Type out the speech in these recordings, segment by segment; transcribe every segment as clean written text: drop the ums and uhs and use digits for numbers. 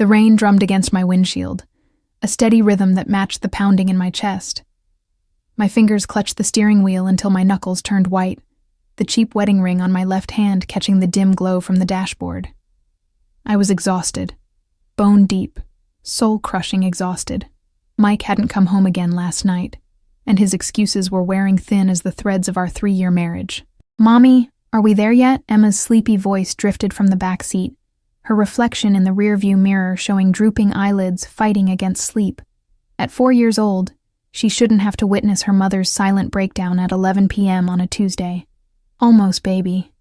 The rain drummed against my windshield, a steady rhythm that matched the pounding in my chest. My fingers clutched the steering wheel until my knuckles turned white, the cheap wedding ring on my left hand catching the dim glow from the dashboard. I was exhausted, bone deep, soul-crushing exhausted. Mike hadn't come home again last night, and his excuses were wearing thin as the threads of our 3-year marriage. "Mommy, are we there yet?" Emma's sleepy voice drifted from the back seat, her reflection in the rearview mirror showing drooping eyelids fighting against sleep. At 4 years old, she shouldn't have to witness her mother's silent breakdown at 11 p.m. on a Tuesday. "Almost, baby.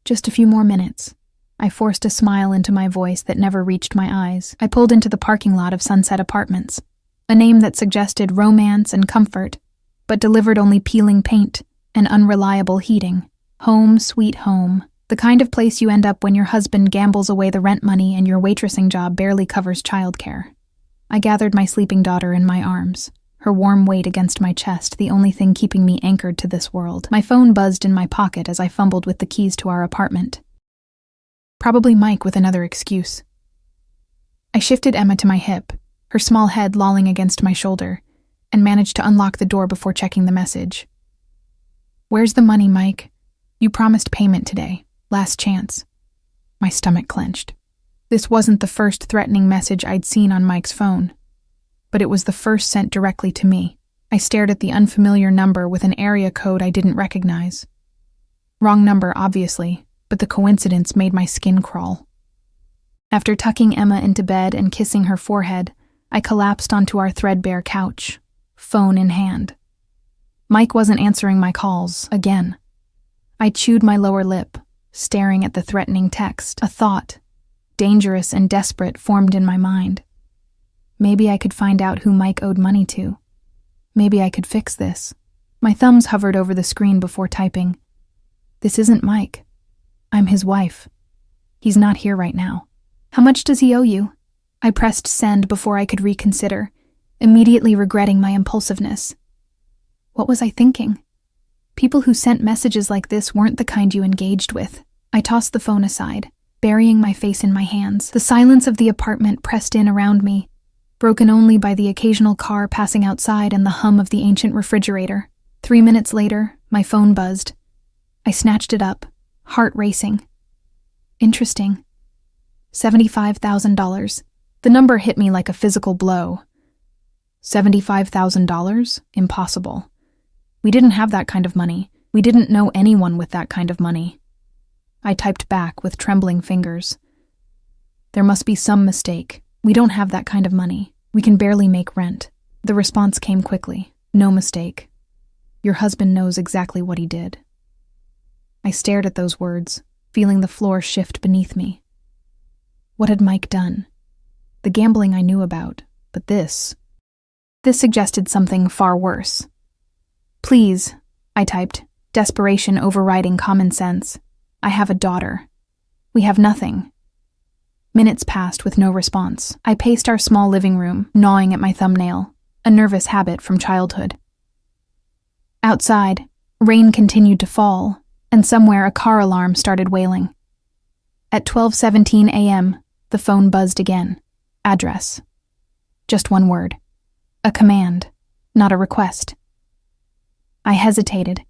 Just a few more minutes." I forced a smile into my voice that never reached my eyes. I pulled into the parking lot of Sunset Apartments, a name that suggested romance and comfort, but delivered only peeling paint and unreliable heating. Home, sweet home. The kind of place you end up when your husband gambles away the rent money and your waitressing job barely covers childcare. I gathered my sleeping daughter in my arms, her warm weight against my chest, the only thing keeping me anchored to this world. My phone buzzed in my pocket as I fumbled with the keys to our apartment. Probably Mike with another excuse. I shifted Emma to my hip, her small head lolling against my shoulder, and managed to unlock the door before checking the message. "Where's the money, Mike? You promised payment today. Last chance." My stomach clenched. This wasn't the first threatening message I'd seen on Mike's phone, but it was the first sent directly to me. I stared at the unfamiliar number with an area code I didn't recognize. Wrong number, obviously, but the coincidence made my skin crawl. After tucking Emma into bed and kissing her forehead, I collapsed onto our threadbare couch, phone in hand. Mike wasn't answering my calls, again. I chewed my lower lip, staring at the threatening text. A thought, dangerous and desperate, formed in my mind. Maybe I could find out who Mike owed money to. Maybe I could fix this. My thumbs hovered over the screen before typing. This isn't Mike. I'm his wife. He's not here right now. How much does he owe you? I pressed send before I could reconsider, immediately regretting my impulsiveness. What was I thinking? People who sent messages like this weren't the kind you engaged with. I tossed the phone aside, burying my face in my hands. The silence of the apartment pressed in around me, broken only by the occasional car passing outside and the hum of the ancient refrigerator. 3 minutes later, my phone buzzed. I snatched it up, heart racing. Interesting. $75,000. The number hit me like a physical blow. $75,000? Impossible. We didn't have that kind of money. We didn't know anyone with that kind of money. I typed back with trembling fingers. There must be some mistake. We don't have that kind of money. We can barely make rent. The response came quickly. No mistake. Your husband knows exactly what he did. I stared at those words, feeling the floor shift beneath me. What had Mike done? The gambling I knew about, but this suggested something far worse. Please, I typed, desperation overriding common sense. I have a daughter. We have nothing. Minutes passed with no response. I paced our small living room, gnawing at my thumbnail, a nervous habit from childhood. Outside, rain continued to fall, and somewhere a car alarm started wailing. At 12:17 a.m., the phone buzzed again. Address. Just one word. A command, not a request. I hesitated,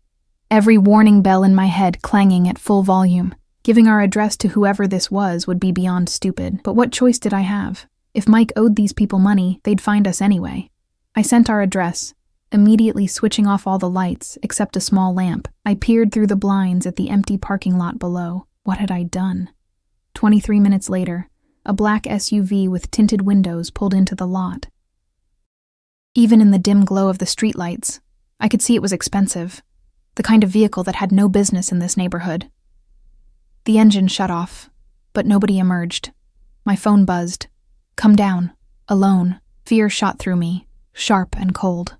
every warning bell in my head clanging at full volume. Giving our address to whoever this was would be beyond stupid, but what choice did I have? If Mike owed these people money, they'd find us anyway. I sent our address, immediately switching off all the lights except a small lamp. I peered through the blinds at the empty parking lot below. What had I done? 23 minutes later, a black SUV with tinted windows pulled into the lot. Even in the dim glow of the streetlights, I could see it was expensive, the kind of vehicle that had no business in this neighborhood. The engine shut off, but nobody emerged. My phone buzzed. Come down. Alone. Fear shot through me, sharp and cold.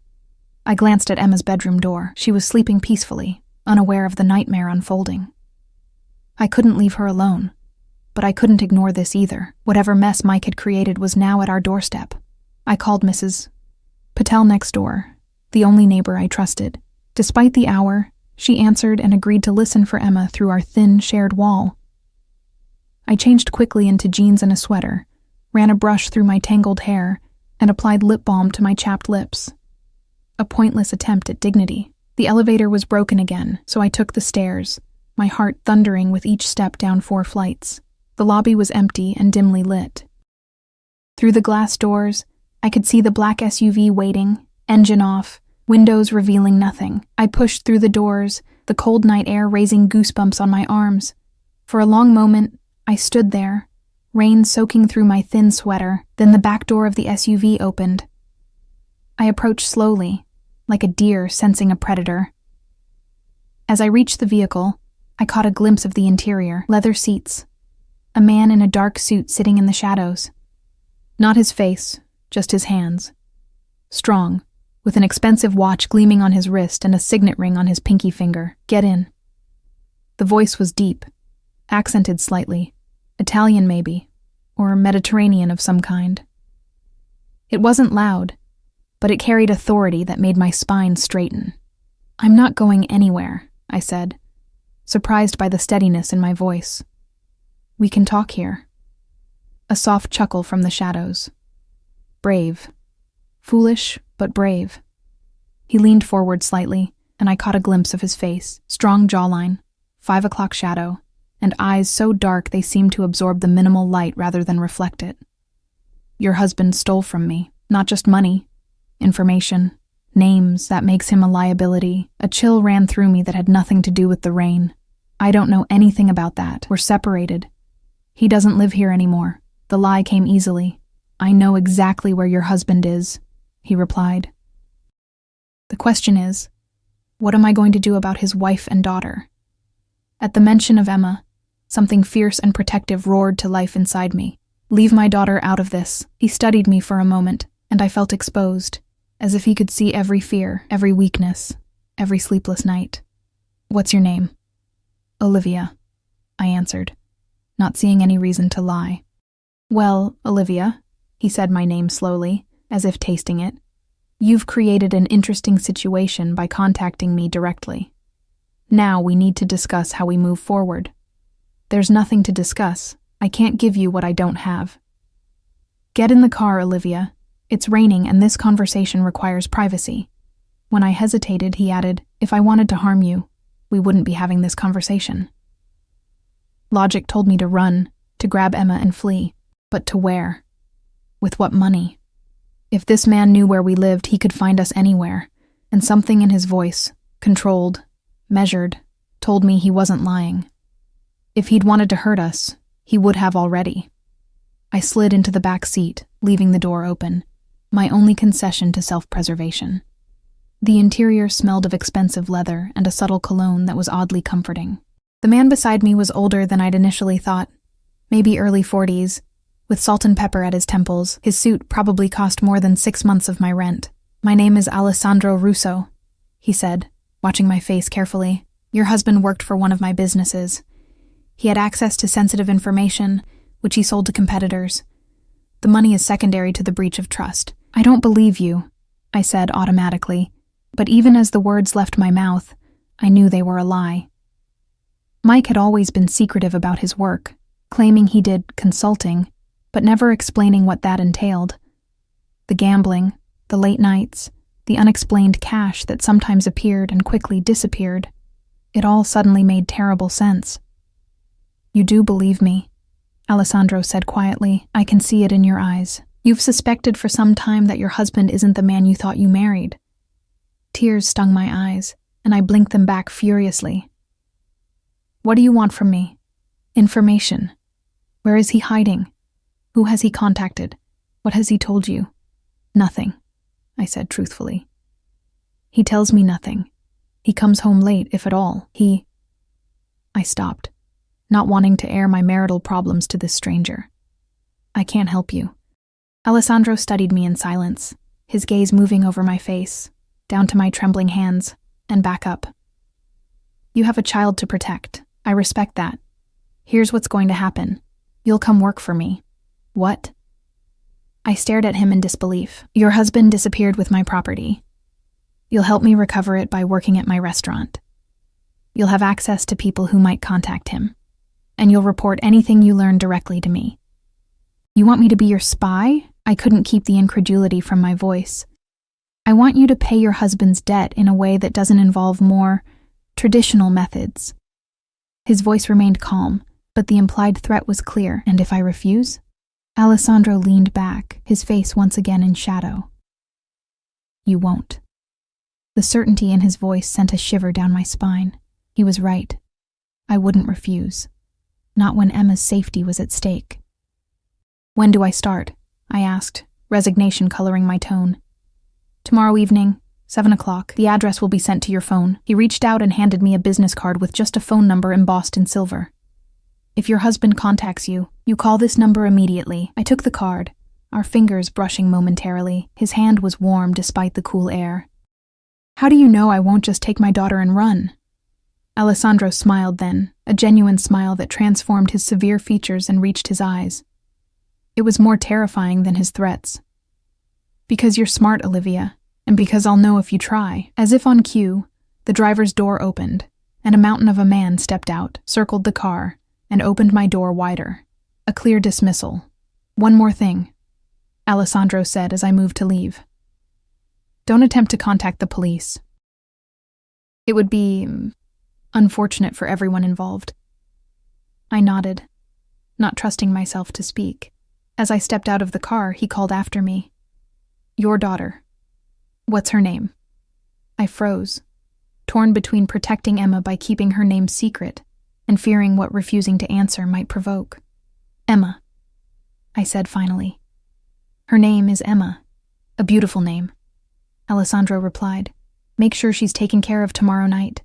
I glanced at Emma's bedroom door. She was sleeping peacefully, unaware of the nightmare unfolding. I couldn't leave her alone, but I couldn't ignore this either. Whatever mess Mike had created was now at our doorstep. I called Mrs. Patel next door, the only neighbor I trusted. Despite the hour, she answered and agreed to listen for Emma through our thin, shared wall. I changed quickly into jeans and a sweater, ran a brush through my tangled hair, and applied lip balm to my chapped lips. A pointless attempt at dignity. The elevator was broken again, so I took the stairs, my heart thundering with each step down 4 flights. The lobby was empty and dimly lit. Through the glass doors, I could see the black SUV waiting, engine off, windows revealing nothing. I pushed through the doors, the cold night air raising goosebumps on my arms. For a long moment, I stood there, rain soaking through my thin sweater. Then the back door of the SUV opened. I approached slowly, like a deer sensing a predator. As I reached the vehicle, I caught a glimpse of the interior. Leather seats. A man in a dark suit sitting in the shadows. Not his face, just his hands. Strong, with an expensive watch gleaming on his wrist and a signet ring on his pinky finger. "Get in." The voice was deep, accented slightly. Italian maybe, or Mediterranean of some kind. It wasn't loud, but it carried authority that made my spine straighten. "I'm not going anywhere," I said, surprised by the steadiness in my voice. "We can talk here." A soft chuckle from the shadows. Brave. Foolish, but brave. He leaned forward slightly, and I caught a glimpse of his face. Strong jawline, 5 o'clock shadow, and eyes so dark they seemed to absorb the minimal light rather than reflect it. "Your husband stole from me, not just money, information, names. That makes him a liability." A chill ran through me that had nothing to do with the rain. "I don't know anything about that. We're separated. He doesn't live here anymore." The lie came easily. "I know exactly where your husband is," he replied. "The question is, what am I going to do about his wife and daughter?" At the mention of Emma, something fierce and protective roared to life inside me. "Leave my daughter out of this." He studied me for a moment, and I felt exposed, as if he could see every fear, every weakness, every sleepless night. "What's your name?" "Olivia," I answered, not seeing any reason to lie. "Well, Olivia," he said my name slowly, as if tasting it, "you've created an interesting situation by contacting me directly. Now we need to discuss how we move forward." "There's nothing to discuss. I can't give you what I don't have." "Get in the car, Olivia. It's raining and this conversation requires privacy." When I hesitated, he added, "If I wanted to harm you, we wouldn't be having this conversation." Logic told me to run, to grab Emma and flee. But to where? With what money? If this man knew where we lived, he could find us anywhere, and something in his voice, controlled, measured, told me he wasn't lying. If he'd wanted to hurt us, he would have already. I slid into the back seat, leaving the door open, my only concession to self-preservation. The interior smelled of expensive leather and a subtle cologne that was oddly comforting. The man beside me was older than I'd initially thought, maybe early 40s, with salt and pepper at his temples. His suit probably cost more than 6 months of my rent. "My name is Aleandro Russo," he said, watching my face carefully. "Your husband worked for one of my businesses. He had access to sensitive information, which he sold to competitors. The money is secondary to the breach of trust." "I don't believe you," I said automatically, but even as the words left my mouth, I knew they were a lie. Mike had always been secretive about his work, claiming he did consulting, but never explaining what that entailed. The gambling, the late nights, the unexplained cash that sometimes appeared and quickly disappeared. It all suddenly made terrible sense. "You do believe me," Aleandro said quietly. "I can see it in your eyes. You've suspected for some time that your husband isn't the man you thought you married." Tears stung my eyes, and I blinked them back furiously. "What do you want from me?" "Information. Where is he hiding? Who has he contacted? What has he told you?" "Nothing," I said truthfully. "He tells me nothing. He comes home late, if at all. I stopped, not wanting to air my marital problems to this stranger. "I can't help you." Aleandro studied me in silence, his gaze moving over my face, down to my trembling hands, and back up. "You have a child to protect. I respect that. Here's what's going to happen. You'll come work for me." "What?" I stared at him in disbelief. "Your husband disappeared with my property. You'll help me recover it by working at my restaurant. You'll have access to people who might contact him, and you'll report anything you learn directly to me." You want me to be your spy? I couldn't keep the incredulity from my voice. I want you to pay your husband's debt in a way that doesn't involve more traditional methods. His voice remained calm, but the implied threat was clear. And if I refuse? Aleandro leaned back, his face once again in shadow. You won't. The certainty in his voice sent a shiver down my spine. He was right. I wouldn't refuse. Not when Emma's safety was at stake. When do I start? I asked, resignation coloring my tone. Tomorrow evening, 7 o'clock. The address will be sent to your phone. He reached out and handed me a business card with just a phone number embossed in silver. If your husband contacts you, you call this number immediately. I took the card, our fingers brushing momentarily. His hand was warm despite the cool air. How do you know I won't just take my daughter and run? Aleandro smiled then, a genuine smile that transformed his severe features and reached his eyes. It was more terrifying than his threats. Because you're smart, Olivia, and because I'll know if you try. As if on cue, the driver's door opened, and a mountain of a man stepped out, circled the car, and opened my door wider. A clear dismissal. One more thing, Aleandro said as I moved to leave. Don't attempt to contact the police. It would be unfortunate for everyone involved. I nodded, not trusting myself to speak. As I stepped out of the car, he called after me. Your daughter. What's her name? I froze, torn between protecting Emma by keeping her name secret and fearing what refusing to answer might provoke. Emma, I said finally. Her name is Emma. A beautiful name. Aleandro replied. Make sure she's taken care of tomorrow night.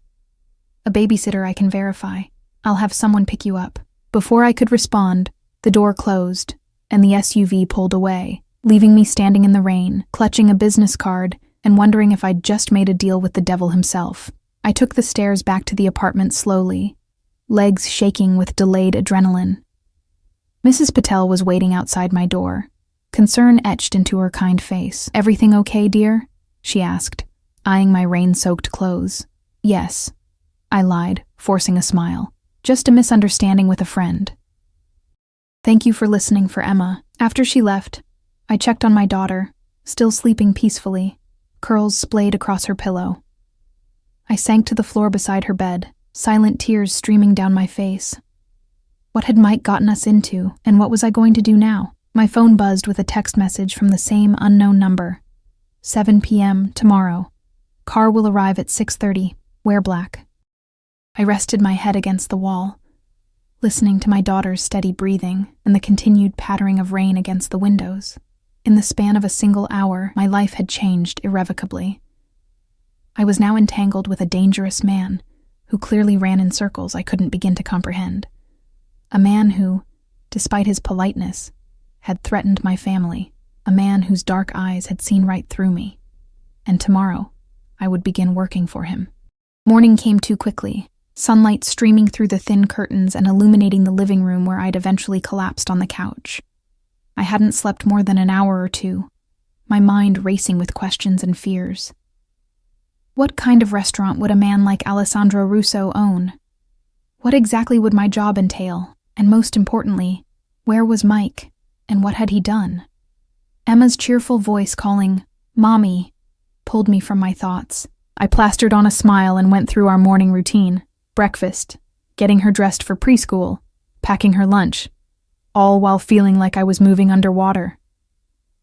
A babysitter I can verify. I'll have someone pick you up. Before I could respond, the door closed and the SUV pulled away, leaving me standing in the rain, clutching a business card and wondering if I'd just made a deal with the devil himself. I took the stairs back to the apartment slowly, legs shaking with delayed adrenaline. Mrs. Patel was waiting outside my door, concern etched into her kind face. Everything okay, dear? She asked, eyeing my rain-soaked clothes. Yes, I lied, forcing a smile. Just a misunderstanding with a friend. Thank you for listening for Emma. After she left, I checked on my daughter, still sleeping peacefully, curls splayed across her pillow. I sank to the floor beside her bed, silent tears streaming down my face. What had Mike gotten us into, and what was I going to do now? My phone buzzed with a text message from the same unknown number. 7 p.m. tomorrow. Car will arrive at 6:30. Wear black. I rested my head against the wall, listening to my daughter's steady breathing and the continued pattering of rain against the windows. In the span of a single hour, my life had changed irrevocably. I was now entangled with a dangerous man who clearly ran in circles I couldn't begin to comprehend. A man who, despite his politeness, had threatened my family. A man whose dark eyes had seen right through me. And tomorrow, I would begin working for him. Morning came too quickly, sunlight streaming through the thin curtains and illuminating the living room where I'd eventually collapsed on the couch. I hadn't slept more than an hour or two, my mind racing with questions and fears. What kind of restaurant would a man like Aleandro Russo own? What exactly would my job entail? And most importantly, where was Mike, and what had he done? Emma's cheerful voice calling, "Mommy," pulled me from my thoughts. I plastered on a smile and went through our morning routine. Breakfast, getting her dressed for preschool, packing her lunch, all while feeling like I was moving underwater.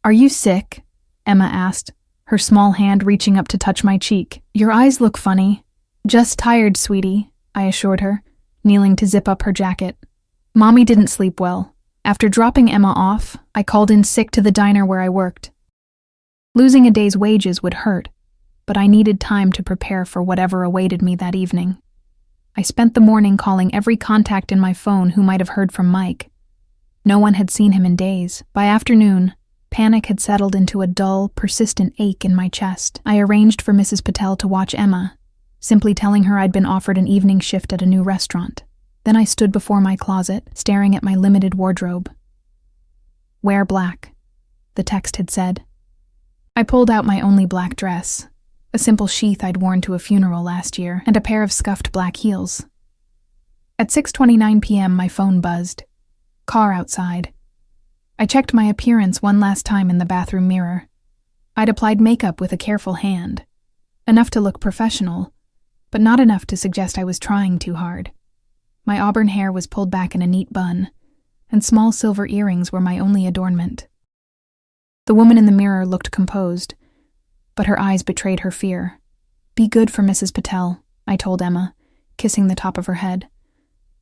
"Are you sick?" Emma asked, her small hand reaching up to touch my cheek. "Your eyes look funny." "Just tired, sweetie," I assured her, kneeling to zip up her jacket. Mommy didn't sleep well. After dropping Emma off, I called in sick to the diner where I worked. Losing a day's wages would hurt, but I needed time to prepare for whatever awaited me that evening. I spent the morning calling every contact in my phone who might have heard from Mike. No one had seen him in days. By afternoon, panic had settled into a dull, persistent ache in my chest. I arranged for Mrs. Patel to watch Emma, simply telling her I'd been offered an evening shift at a new restaurant. Then I stood before my closet, staring at my limited wardrobe. "Wear black," the text had said. I pulled out my only black dress, a simple sheath I'd worn to a funeral last year, and a pair of scuffed black heels. At 6:29 p.m. my phone buzzed. Car outside. I checked my appearance one last time in the bathroom mirror. I'd applied makeup with a careful hand. Enough to look professional, but not enough to suggest I was trying too hard. My auburn hair was pulled back in a neat bun, and small silver earrings were my only adornment. The woman in the mirror looked composed, but her eyes betrayed her fear. "Be good for Mrs. Patel," I told Emma, kissing the top of her head.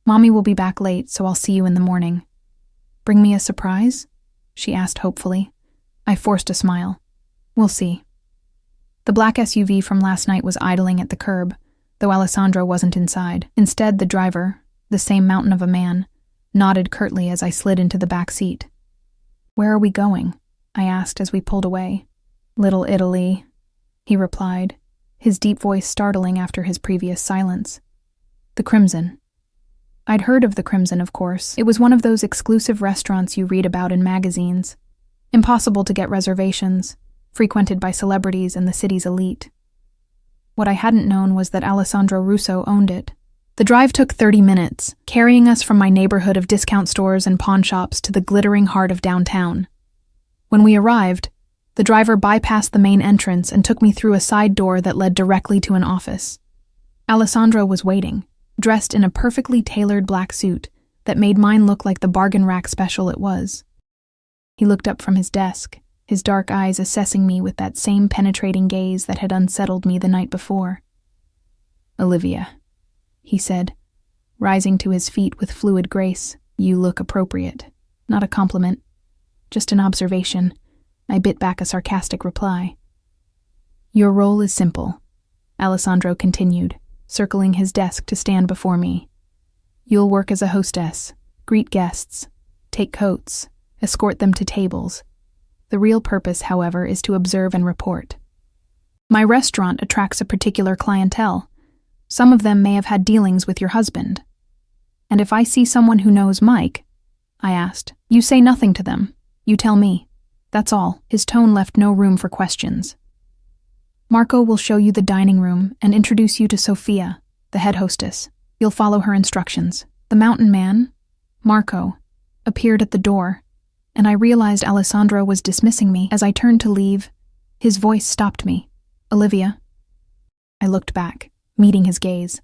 "Mommy will be back late, so I'll see you in the morning." "Bring me a surprise?" she asked hopefully. I forced a smile. "We'll see." The black SUV from last night was idling at the curb, though Aleandro wasn't inside. Instead, the driver, the same mountain of a man, nodded curtly as I slid into the back seat. "Where are we going?" I asked as we pulled away. "Little Italy," he replied, his deep voice startling after his previous silence. "The Crimson." I'd heard of the Crimson, of course. It was one of those exclusive restaurants you read about in magazines. Impossible to get reservations, frequented by celebrities and the city's elite. What I hadn't known was that Alessandro Russo owned it. The drive took 30 minutes, carrying us from my neighborhood of discount stores and pawn shops to the glittering heart of downtown. When we arrived, the driver bypassed the main entrance and took me through a side door that led directly to an office. Alessandro was waiting, dressed in a perfectly tailored black suit that made mine look like the bargain rack special it was. He looked up from his desk, his dark eyes assessing me with that same penetrating gaze that had unsettled me the night before. "Olivia," he said, rising to his feet with fluid grace, "you look appropriate." Not a compliment, just an observation. I bit back a sarcastic reply. "Your role is simple," Alessandro continued, circling his desk to stand before me. "You'll work as a hostess, greet guests, take coats, escort them to tables. The real purpose, however, is to observe and report. My restaurant attracts a particular clientele. Some of them may have had dealings with your husband. And if I see someone who knows Mike," I asked, "you say nothing to them. You tell me. That's all." His tone left no room for questions. "Marco will show you the dining room and introduce you to Sophia, the head hostess. You'll follow her instructions." The mountain man, Marco, appeared at the door, and I realized Alessandro was dismissing me. As I turned to leave, his voice stopped me. "Olivia." I looked back, meeting his gaze.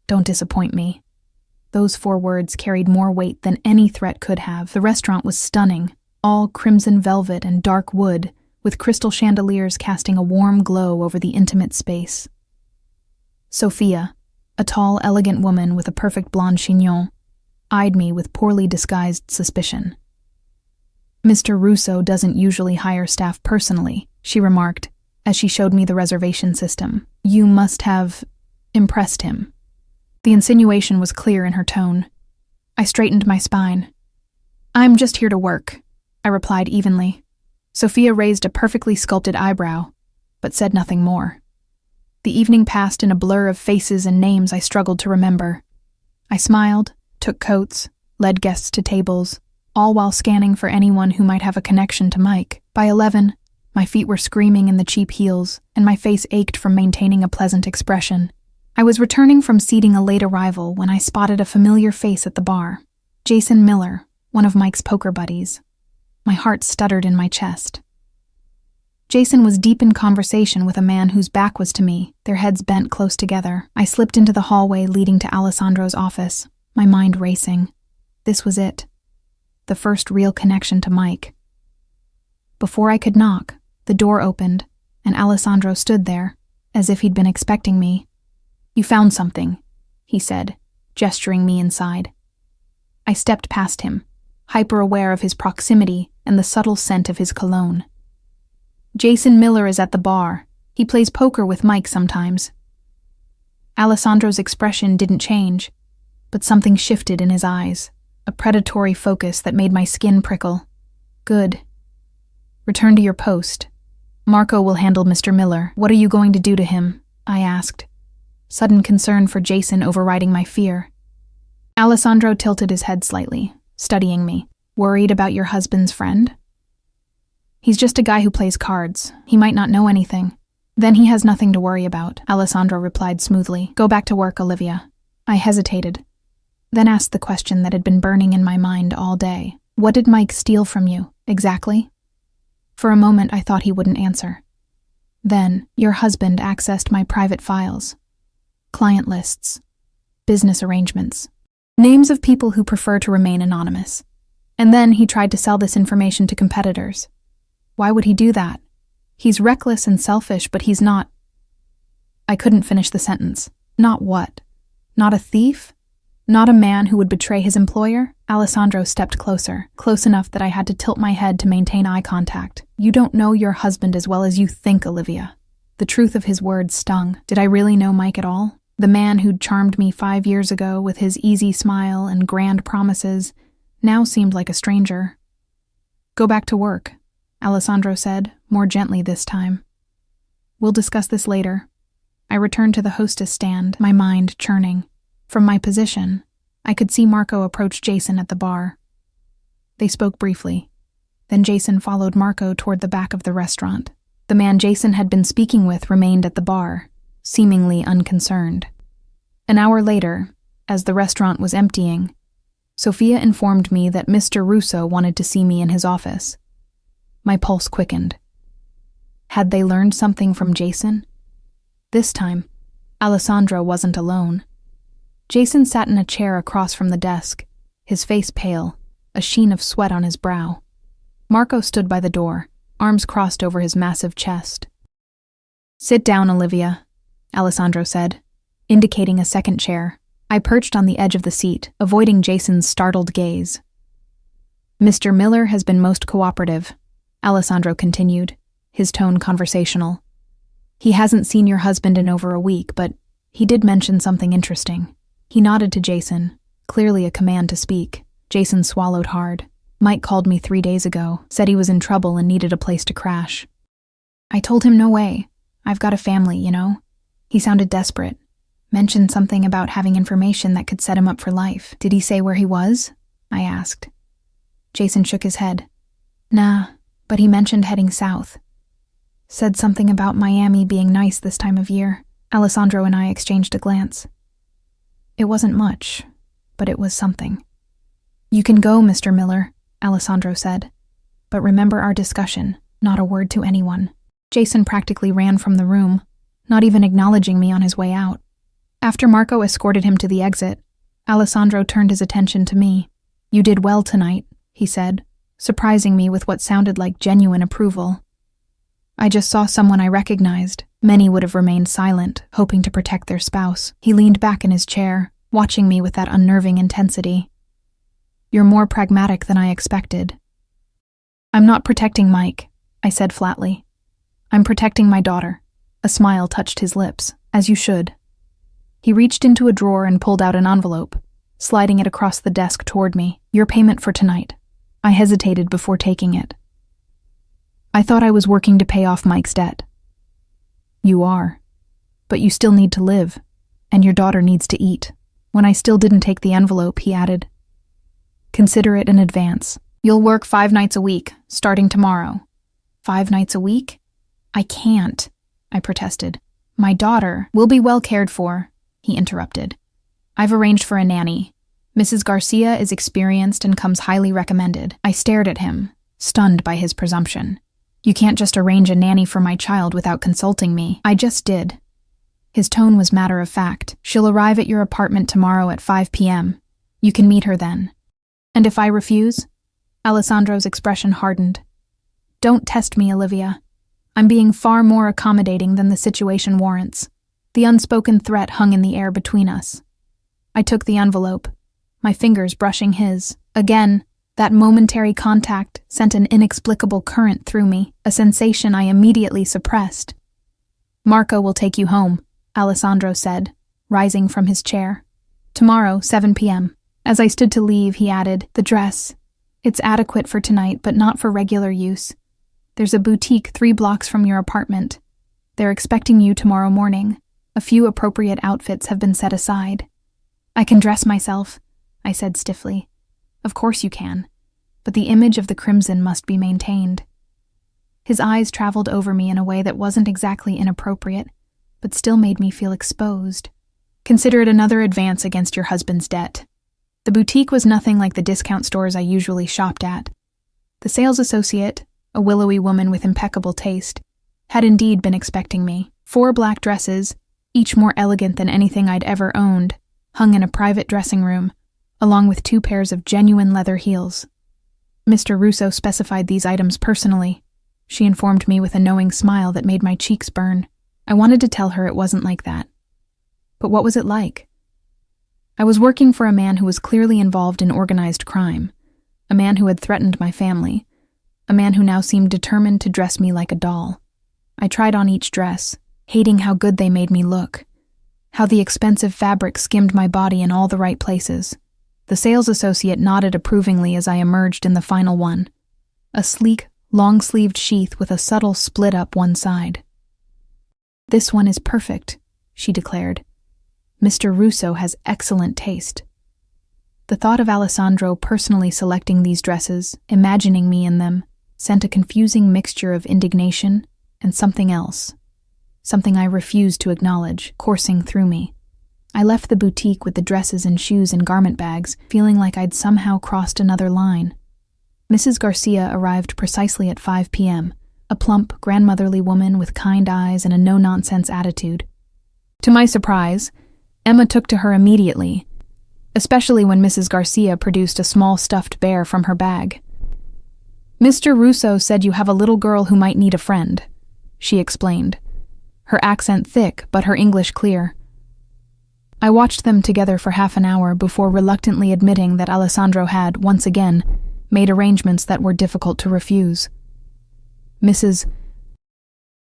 "Don't disappoint me." Those 4 words carried more weight than any threat could have. The restaurant was stunning, all crimson velvet and dark wood, with crystal chandeliers casting a warm glow over the intimate space. Sophia, a tall, elegant woman with a perfect blonde chignon, eyed me with poorly disguised suspicion. "Mr. Russo doesn't usually hire staff personally," she remarked, as she showed me the reservation system. "You must have impressed him." The insinuation was clear in her tone. I straightened my spine. "I'm just here to work," I replied evenly. Sophia raised a perfectly sculpted eyebrow, but said nothing more. The evening passed in a blur of faces and names I struggled to remember. I smiled, took coats, led guests to tables, all while scanning for anyone who might have a connection to Mike. By 11, my feet were screaming in the cheap heels, and my face ached from maintaining a pleasant expression. I was returning from seating a late arrival when I spotted a familiar face at the bar. Jason Miller, one of Mike's poker buddies. My heart stuttered in my chest. Jason was deep in conversation with a man whose back was to me, their heads bent close together. I slipped into the hallway leading to Alessandro's office, my mind racing. This was it. The first real connection to Mike. Before I could knock, the door opened, and Alessandro stood there, as if he'd been expecting me. "You found something," he said, gesturing me inside. I stepped past him, hyper-aware of his proximity and the subtle scent of his cologne. "Jason Miller is at the bar. He plays poker with Mike sometimes." Alessandro's expression didn't change, but something shifted in his eyes, a predatory focus that made my skin prickle. "Good. Return to your post. Marco will handle Mr. Miller. What are you going to do to him?" I asked, sudden concern for Jason overriding my fear. Alessandro tilted his head slightly, studying me. "Worried about your husband's friend?" "He's just a guy who plays cards. He might not know anything." "Then he has nothing to worry about," Alessandro replied smoothly. "Go back to work, Olivia." I hesitated, then asked the question that had been burning in my mind all day. What did Mike steal from you, exactly? For a moment, I thought he wouldn't answer. Then, your husband accessed my private files. Client lists. Business arrangements. Names of people who prefer to remain anonymous. And then he tried to sell this information to competitors. Why would he do that? He's reckless and selfish, but he's not... I couldn't finish the sentence. Not what? Not a thief? Not a man who would betray his employer? Aleandro stepped closer, close enough that I had to tilt my head to maintain eye contact. You don't know your husband as well as you think, Olivia. The truth of his words stung. Did I really know Mike at all? The man who'd charmed me 5 years ago with his easy smile and grand promises now seemed like a stranger. Go back to work, Aleandro said, more gently this time. We'll discuss this later. I returned to the hostess stand, my mind churning. From my position, I could see Marco approach Jason at the bar. They spoke briefly. Then Jason followed Marco toward the back of the restaurant. The man Jason had been speaking with remained at the bar, seemingly unconcerned. An hour later, as the restaurant was emptying, Sophia informed me that Mr. Russo wanted to see me in his office. My pulse quickened. Had they learned something from Jason? This time, Aleandro wasn't alone. Jason sat in a chair across from the desk, his face pale, a sheen of sweat on his brow. Marco stood by the door, arms crossed over his massive chest. Sit down, Olivia, Aleandro said, indicating a second chair. I perched on the edge of the seat, avoiding Jason's startled gaze. Mr. Miller has been most cooperative, Aleandro continued, his tone conversational. He hasn't seen your husband in over a week, but he did mention something interesting. He nodded to Jason, clearly a command to speak. Jason swallowed hard. Mike called me 3 days ago, said he was in trouble and needed a place to crash. I told him no way. I've got a family, you know. He sounded desperate. Mentioned something about having information that could set him up for life. Did he say where he was? I asked. Jason shook his head. Nah, but he mentioned heading south. Said something about Miami being nice this time of year. Aleandro and I exchanged a glance. It wasn't much, but it was something. You can go, Mr. Miller, Aleandro said. But remember our discussion, not a word to anyone. Jason practically ran from the room, not even acknowledging me on his way out. After Marco escorted him to the exit, Aleandro turned his attention to me. You did well tonight, he said, surprising me with what sounded like genuine approval. I just saw someone I recognized. Many would have remained silent, hoping to protect their spouse. He leaned back in his chair, watching me with that unnerving intensity. You're more pragmatic than I expected. I'm not protecting Mike, I said flatly. I'm protecting my daughter. A smile touched his lips, as you should. He reached into a drawer and pulled out an envelope, sliding it across the desk toward me. Your payment for tonight. I hesitated before taking it. I thought I was working to pay off Mike's debt. You are. But you still need to live, and your daughter needs to eat. When I still didn't take the envelope, he added, Consider it an advance. You'll work 5 nights a week, starting tomorrow. 5 nights a week? I can't, I protested. My daughter will be well cared for, he interrupted. I've arranged for a nanny. Mrs. Garcia is experienced and comes highly recommended. I stared at him, stunned by his presumption. You can't just arrange a nanny for my child without consulting me. I just did. His tone was matter of fact. She'll arrive at your apartment tomorrow at 5 p.m. You can meet her then. And if I refuse? Aleandro's expression hardened. Don't test me, Olivia. I'm being far more accommodating than the situation warrants. The unspoken threat hung in the air between us. I took the envelope, my fingers brushing his. Again, that momentary contact sent an inexplicable current through me, a sensation I immediately suppressed. Marco will take you home, Aleandro said, rising from his chair. Tomorrow, 7 p.m. As I stood to leave, he added, The dress. It's adequate for tonight, but not for regular use. There's a boutique 3 blocks from your apartment. They're expecting you tomorrow morning. A few appropriate outfits have been set aside. I can dress myself, I said stiffly. Of course you can, but the image of the crimson must be maintained. His eyes traveled over me in a way that wasn't exactly inappropriate, but still made me feel exposed. Consider it another advance against your husband's debt. The boutique was nothing like the discount stores I usually shopped at. The sales associate, a willowy woman with impeccable taste, had indeed been expecting me. 4 black dresses, each more elegant than anything I'd ever owned, hung in a private dressing room, along with 2 pairs of genuine leather heels. Mr. Russo specified these items personally. She informed me with a knowing smile that made my cheeks burn. I wanted to tell her it wasn't like that. But what was it like? I was working for a man who was clearly involved in organized crime, a man who had threatened my family, a man who now seemed determined to dress me like a doll. I tried on each dress, hating how good they made me look, how the expensive fabric skimmed my body in all the right places. The sales associate nodded approvingly as I emerged in the final one, a sleek, long-sleeved sheath with a subtle split up one side. "This one is perfect," she declared. "Mr. Russo has excellent taste." The thought of Aleandro personally selecting these dresses, imagining me in them, sent a confusing mixture of indignation and something else, something I refused to acknowledge, coursing through me. I left the boutique with the dresses and shoes in garment bags, feeling like I'd somehow crossed another line. Mrs. Garcia arrived precisely at 5 p.m., a plump, grandmotherly woman with kind eyes and a no-nonsense attitude. To my surprise, Emma took to her immediately, especially when Mrs. Garcia produced a small stuffed bear from her bag. "Mr. Russo said you have a little girl who might need a friend," she explained, her accent thick but her English clear. I watched them together for half an hour before reluctantly admitting that Aleandro had, once again, made arrangements that were difficult to refuse. Mrs.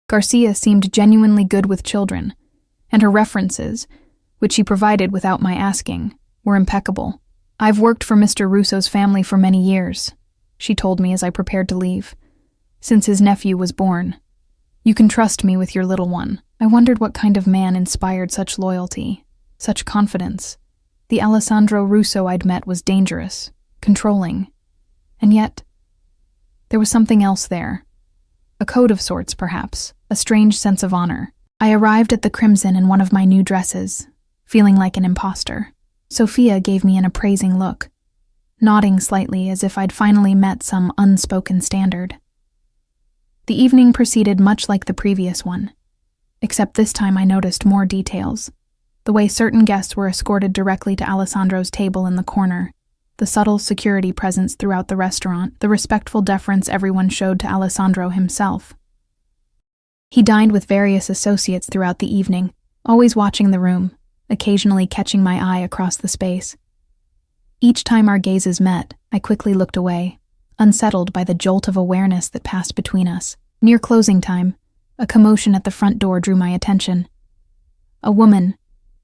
Garcia seemed genuinely good with children, and her references, which she provided without my asking, were impeccable. "I've worked for Mr. Russo's family for many years," she told me as I prepared to leave, "since his nephew was born. You can trust me with your little one." I wondered what kind of man inspired such loyalty, such confidence. The Aleandro Russo I'd met was dangerous, controlling, and yet there was something else there. A code of sorts, perhaps, a strange sense of honor. I arrived at the Crimson in one of my new dresses, feeling like an imposter. Sophia gave me an appraising look, nodding slightly as if I'd finally met some unspoken standard. The evening proceeded much like the previous one, except this time I noticed more details. The way certain guests were escorted directly to Aleandro's table in the corner, the subtle security presence throughout the restaurant, the respectful deference everyone showed to Aleandro himself. He dined with various associates throughout the evening, always watching the room, occasionally catching my eye across the space. Each time our gazes met, I quickly looked away, unsettled by the jolt of awareness that passed between us. Near closing time, a commotion at the front door drew my attention. A woman,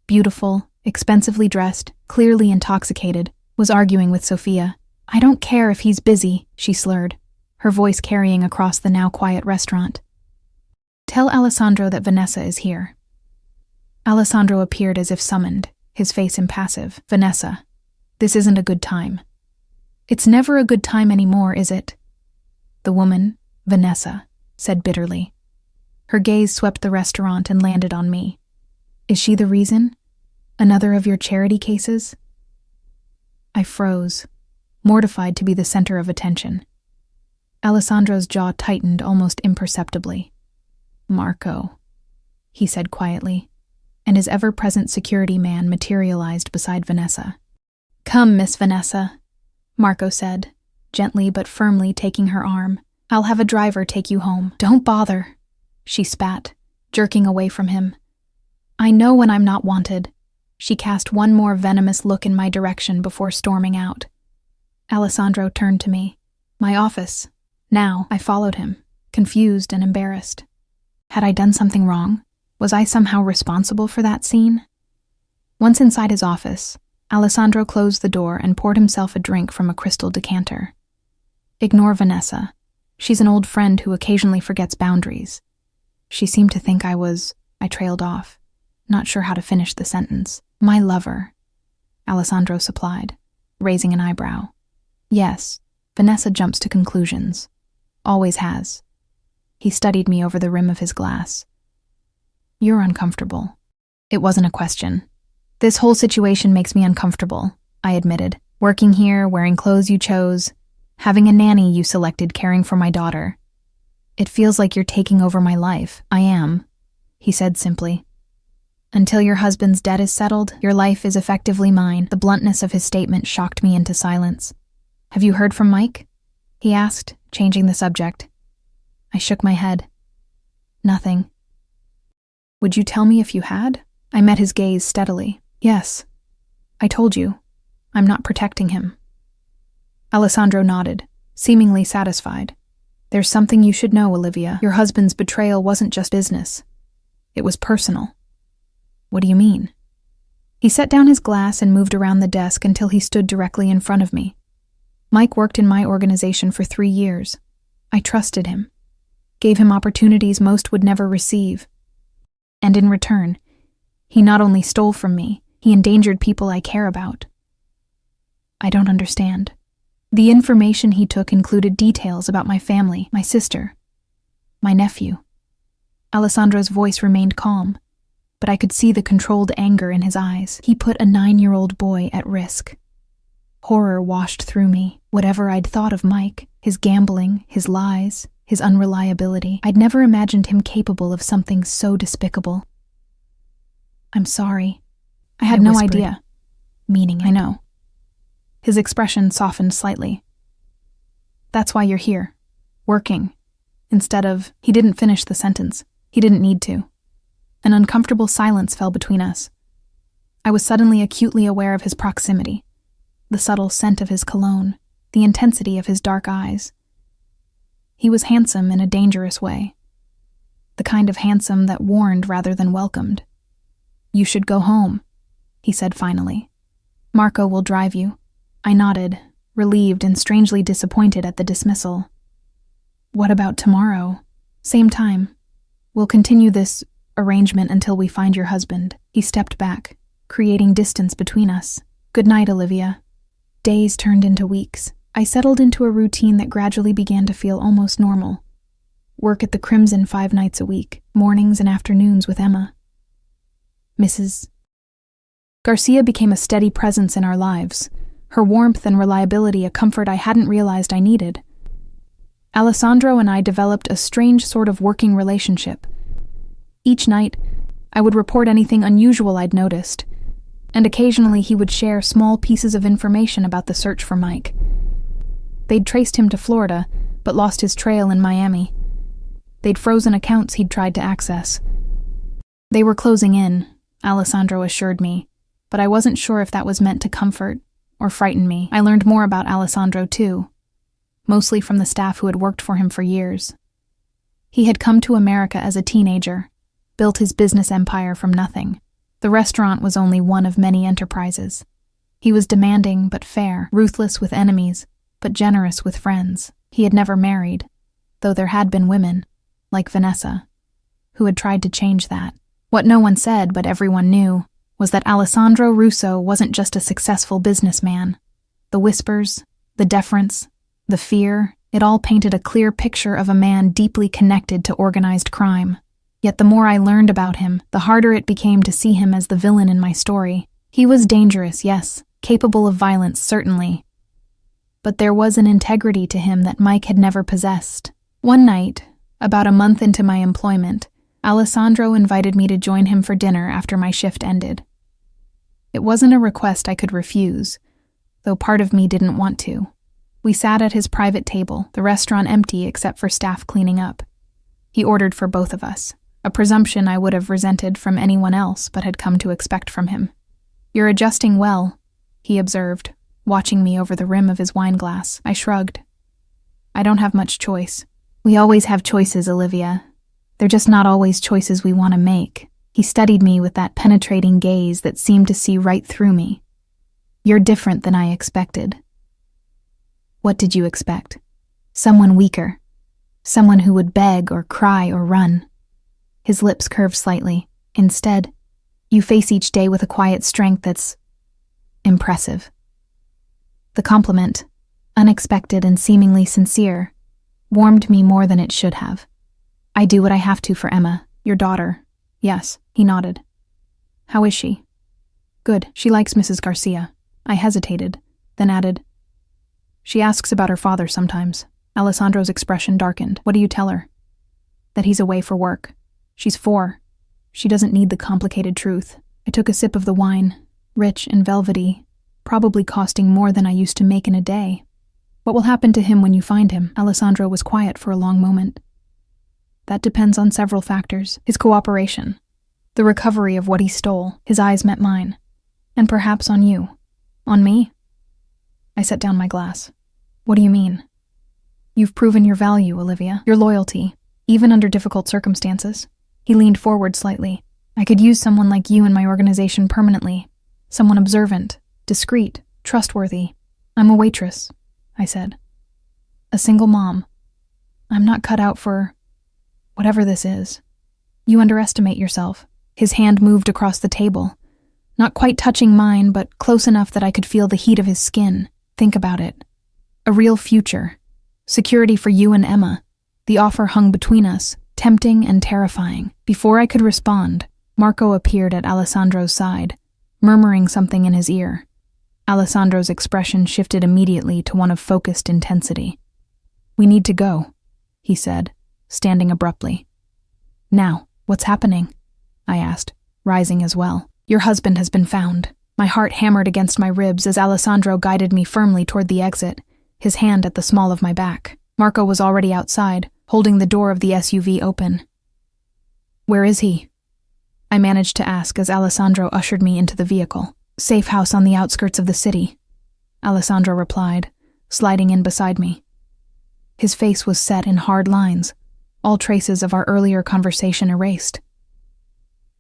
beautiful, expensively dressed, clearly intoxicated, was arguing with Sophia. "I don't care if he's busy," she slurred, her voice carrying across the now quiet restaurant. "Tell Aleandro that Vanessa is here." Aleandro appeared as if summoned, his face impassive. "Vanessa, this isn't a good time." "It's never a good time anymore, is it?" The woman, Vanessa, said bitterly. Her gaze swept the restaurant and landed on me. "Is she the reason? Another of your charity cases?" I froze, mortified to be the center of attention. Aleandro's jaw tightened almost imperceptibly. "Marco," he said quietly, and his ever-present security man materialized beside Vanessa. "Come, Miss Vanessa," Marco said, gently but firmly taking her arm. "I'll have a driver take you home." "Don't bother," she spat, jerking away from him. "I know when I'm not wanted." She cast one more venomous look in my direction before storming out. Aleandro turned to me. "My office." Now, I followed him, confused and embarrassed. Had I done something wrong? Was I somehow responsible for that scene? Once inside his office, Aleandro closed the door and poured himself a drink from a crystal decanter. "Ignore Vanessa. She's an old friend who occasionally forgets boundaries." She seemed to think I trailed off, not sure how to finish the sentence. "My lover," Aleandro supplied, raising an eyebrow. "Yes, Vanessa jumps to conclusions. Always has." He studied me over the rim of his glass. "You're uncomfortable." It wasn't a question. "This whole situation makes me uncomfortable," I admitted. Working here, wearing clothes you chose, having a nanny you selected caring for my daughter. It feels like you're taking over my life. I am, he said simply. Until your husband's debt is settled, your life is effectively mine. The bluntness of his statement shocked me into silence. Have you heard from Mike? He asked, changing the subject. I shook my head. Nothing. Would you tell me if you had? I met his gaze steadily. Yes. I told you. I'm not protecting him. Aleandro nodded, seemingly satisfied. There's something you should know, Olivia. Your husband's betrayal wasn't just business. It was personal. What do you mean? He set down his glass and moved around the desk until he stood directly in front of me. Mike worked in my organization for 3 years. I trusted him, gave him opportunities most would never receive. And in return, he not only stole from me, he endangered people I care about. I don't understand. The information he took included details about my family, my sister, my nephew. Alessandro's voice remained calm, but I could see the controlled anger in his eyes. He put a 9-year-old boy at risk. Horror washed through me. Whatever I'd thought of Mike, his gambling, his lies, his unreliability, I'd never imagined him capable of something so despicable. I'm sorry. I had no idea. Meaning I know. His expression softened slightly. That's why you're here. Working. Instead of, he didn't finish the sentence. He didn't need to. An uncomfortable silence fell between us. I was suddenly acutely aware of his proximity. The subtle scent of his cologne, the intensity of his dark eyes. He was handsome in a dangerous way. The kind of handsome that warned rather than welcomed. You should go home, he said finally. Marco will drive you. I nodded, relieved and strangely disappointed at the dismissal. What about tomorrow? Same time. We'll continue this arrangement until we find your husband. He stepped back, creating distance between us. Good night, Olivia. Days turned into weeks. I settled into a routine that gradually began to feel almost normal. Work at the Crimson 5 nights a week, mornings and afternoons with Emma. Mrs. Garcia became a steady presence in our lives, her warmth and reliability a comfort I hadn't realized I needed. Aleandro and I developed a strange sort of working relationship. Each night, I would report anything unusual I'd noticed, and occasionally he would share small pieces of information about the search for Mike. They'd traced him to Florida, but lost his trail in Miami. They'd frozen accounts he'd tried to access. They were closing in, Aleandro assured me, but I wasn't sure if that was meant to comfort or frighten me. I learned more about Aleandro too, mostly from the staff who had worked for him for years. He had come to America as a teenager, built his business empire from nothing. The restaurant was only one of many enterprises. He was demanding but fair, ruthless with enemies, but generous with friends. He had never married, though there had been women, like Vanessa, who had tried to change that. What no one said, but everyone knew, was that Aleandro Russo wasn't just a successful businessman. The whispers, the deference, the fear, it all painted a clear picture of a man deeply connected to organized crime. Yet the more I learned about him, the harder it became to see him as the villain in my story. He was dangerous, yes, capable of violence, certainly. But there was an integrity to him that Mike had never possessed. One night, about a month into my employment, Aleandro invited me to join him for dinner after my shift ended. It wasn't a request I could refuse, though part of me didn't want to. We sat at his private table, the restaurant empty except for staff cleaning up. He ordered for both of us, a presumption I would have resented from anyone else but had come to expect from him. You're adjusting well, he observed, watching me over the rim of his wineglass. I shrugged. I don't have much choice. We always have choices, Olivia. They're just not always choices we want to make. He studied me with that penetrating gaze that seemed to see right through me. You're different than I expected. What did you expect? Someone weaker. Someone who would beg or cry or run. His lips curved slightly. Instead, you face each day with a quiet strength that's impressive. The compliment, unexpected and seemingly sincere, warmed me more than it should have. I do what I have to for Emma, your daughter. Yes, he nodded. How is she? Good, she likes Mrs. Garcia. I hesitated, then added, "She asks about her father sometimes." Alessandro's expression darkened. "What do you tell her?" "That he's away for work. She's 4. She doesn't need the complicated truth." I took a sip of the wine, rich and velvety, probably costing more than I used to make in a day. "What will happen to him when you find him?" Alessandro was quiet for a long moment. "That depends on several factors. His cooperation, the recovery of what he stole." His eyes met mine. "And perhaps on you." "On me?" I set down my glass. "What do you mean?" "You've proven your value, Olivia, your loyalty, even under difficult circumstances." He leaned forward slightly. "I could use someone like you in my organization permanently. Someone observant, discreet, trustworthy." "I'm a waitress," I said. "A single mom. I'm not cut out for whatever this is." "You underestimate yourself." His hand moved across the table, not quite touching mine, but close enough that I could feel the heat of his skin. "Think about it. A real future. Security for you and Emma. The offer hung between us, tempting and terrifying." Before I could respond, Marco appeared at Alessandro's side, murmuring something in his ear. Alessandro's expression shifted immediately to one of focused intensity. "We need to go," he said, standing abruptly. "Now, what's happening?" I asked, rising as well. "Your husband has been found." My heart hammered against my ribs as Alessandro guided me firmly toward the exit, his hand at the small of my back. Marco was already outside, holding the door of the SUV open. "Where is he?" I managed to ask as Alessandro ushered me into the vehicle. "Safe house on the outskirts of the city," Alessandro replied, sliding in beside me. His face was set in hard lines, all traces of our earlier conversation erased.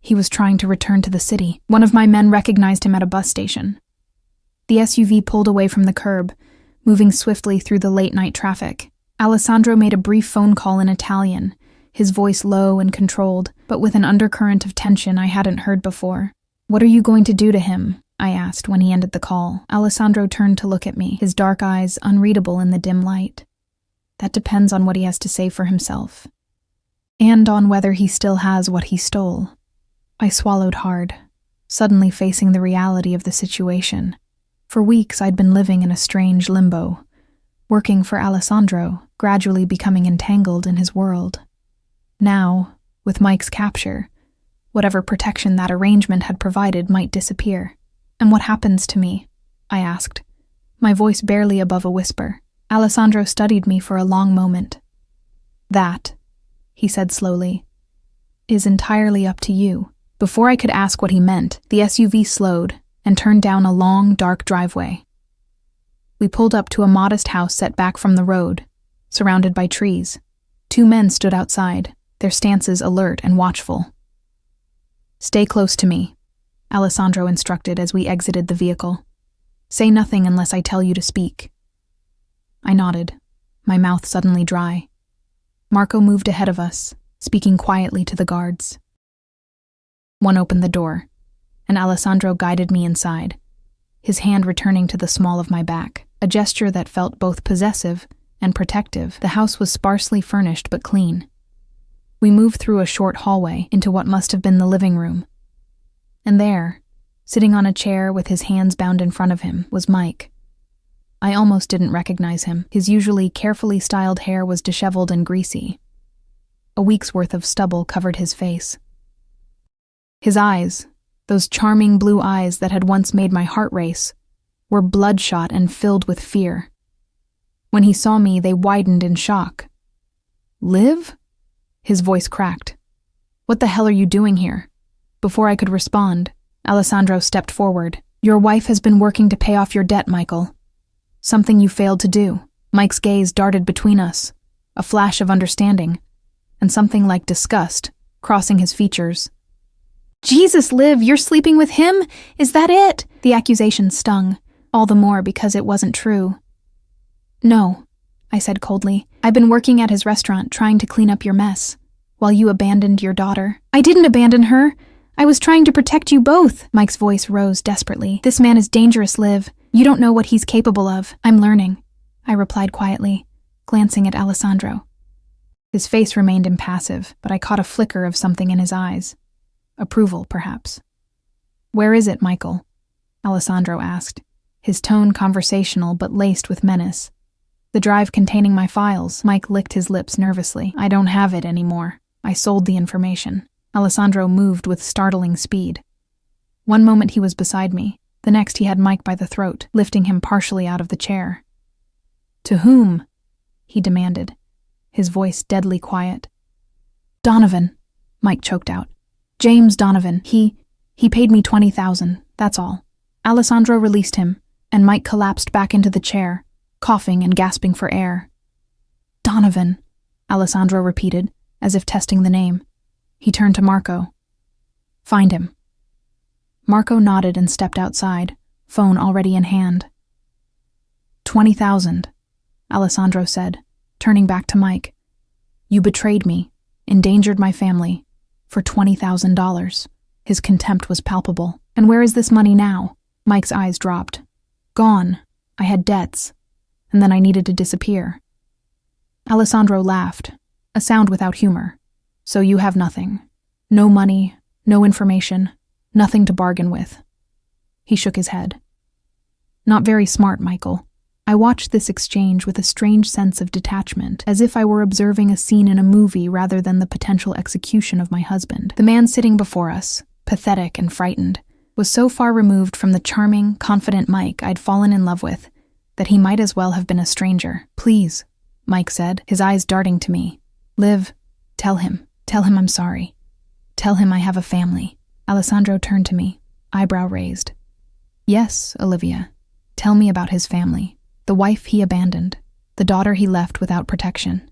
He was trying to return to the city. One of my men recognized him at a bus station. The SUV pulled away from the curb, moving swiftly through the late-night traffic. Alessandro made a brief phone call in Italian, his voice low and controlled, but with an undercurrent of tension I hadn't heard before. "What are you going to do to him?" I asked when he ended the call. Alessandro turned to look at me, his dark eyes unreadable in the dim light. "That depends on what he has to say for himself, and on whether he still has what he stole." I swallowed hard, suddenly facing the reality of the situation. For weeks I'd been living in a strange limbo, working for Alessandro, gradually becoming entangled in his world. Now, with Mike's capture, whatever protection that arrangement had provided might disappear. "And what happens to me?" I asked, my voice barely above a whisper. Alessandro studied me for a long moment. "That," he said slowly, "is entirely up to you." Before I could ask what he meant, the SUV slowed and turned down a long, dark driveway. We pulled up to a modest house set back from the road, surrounded by trees. 2 men stood outside, their stances alert and watchful. "Stay close to me," Alessandro instructed as we exited the vehicle. "Say nothing unless I tell you to speak." I nodded, my mouth suddenly dry. Marco moved ahead of us, speaking quietly to the guards. One opened the door, and Alessandro guided me inside, his hand returning to the small of my back, a gesture that felt both possessive and protective. The house was sparsely furnished but clean. We moved through a short hallway into what must have been the living room. And there, sitting on a chair with his hands bound in front of him, was Mike. I almost didn't recognize him. His usually carefully styled hair was disheveled and greasy. A week's worth of stubble covered his face. His eyes, those charming blue eyes that had once made my heart race, were bloodshot and filled with fear. When he saw me, they widened in shock. "Liv?" His voice cracked. "What the hell are you doing here?" Before I could respond, Alessandro stepped forward. "Your wife has been working to pay off your debt, Michael. Something you failed to do." Mike's gaze darted between us, a flash of understanding, and something like disgust crossing his features. "Jesus, Liv, you're sleeping with him? Is that it?" The accusation stung, all the more because it wasn't true. "No," I said coldly. "I've been working at his restaurant trying to clean up your mess, while you abandoned your daughter." "I didn't abandon her. I was trying to protect you both." Mike's voice rose desperately. "This man is dangerous, Liv. You don't know what he's capable of." "I'm learning," I replied quietly, glancing at Alessandro. His face remained impassive, but I caught a flicker of something in his eyes. Approval, perhaps. "Where is it, Michael?" Alessandro asked, his tone conversational but laced with menace. "The drive containing my files." Mike licked his lips nervously. "I don't have it anymore. I sold the information." Aleandro moved with startling speed. One moment he was beside me, the next he had Mike by the throat, lifting him partially out of the chair. "To whom?" he demanded, his voice deadly quiet. "Donovan," Mike choked out. "James Donovan. He paid me $20,000, that's all." Aleandro released him, and Mike collapsed back into the chair, coughing and gasping for air. "Donovan," Aleandro repeated, as if testing the name. He turned to Marco. "Find him." Marco nodded and stepped outside, phone already in hand. "$20,000, Aleandro said, turning back to Mike. "You betrayed me, endangered my family, for $20,000. His contempt was palpable. "And where is this money now?" Mike's eyes dropped. "Gone. I had debts, and then I needed to disappear." Aleandro laughed, a sound without humor. "So you have nothing. No money, no information, nothing to bargain with." He shook his head. "Not very smart, Michael." I watched this exchange with a strange sense of detachment, as if I were observing a scene in a movie rather than the potential execution of my husband. The man sitting before us, pathetic and frightened, was so far removed from the charming, confident Mike I'd fallen in love with that he might as well have been a stranger. "Please," Mike said, his eyes darting to me. "Liv, tell him I'm sorry. Tell him I have a family." Aleandro turned to me, eyebrow raised. "Yes, Olivia, tell me about his family. The wife he abandoned, the daughter he left without protection,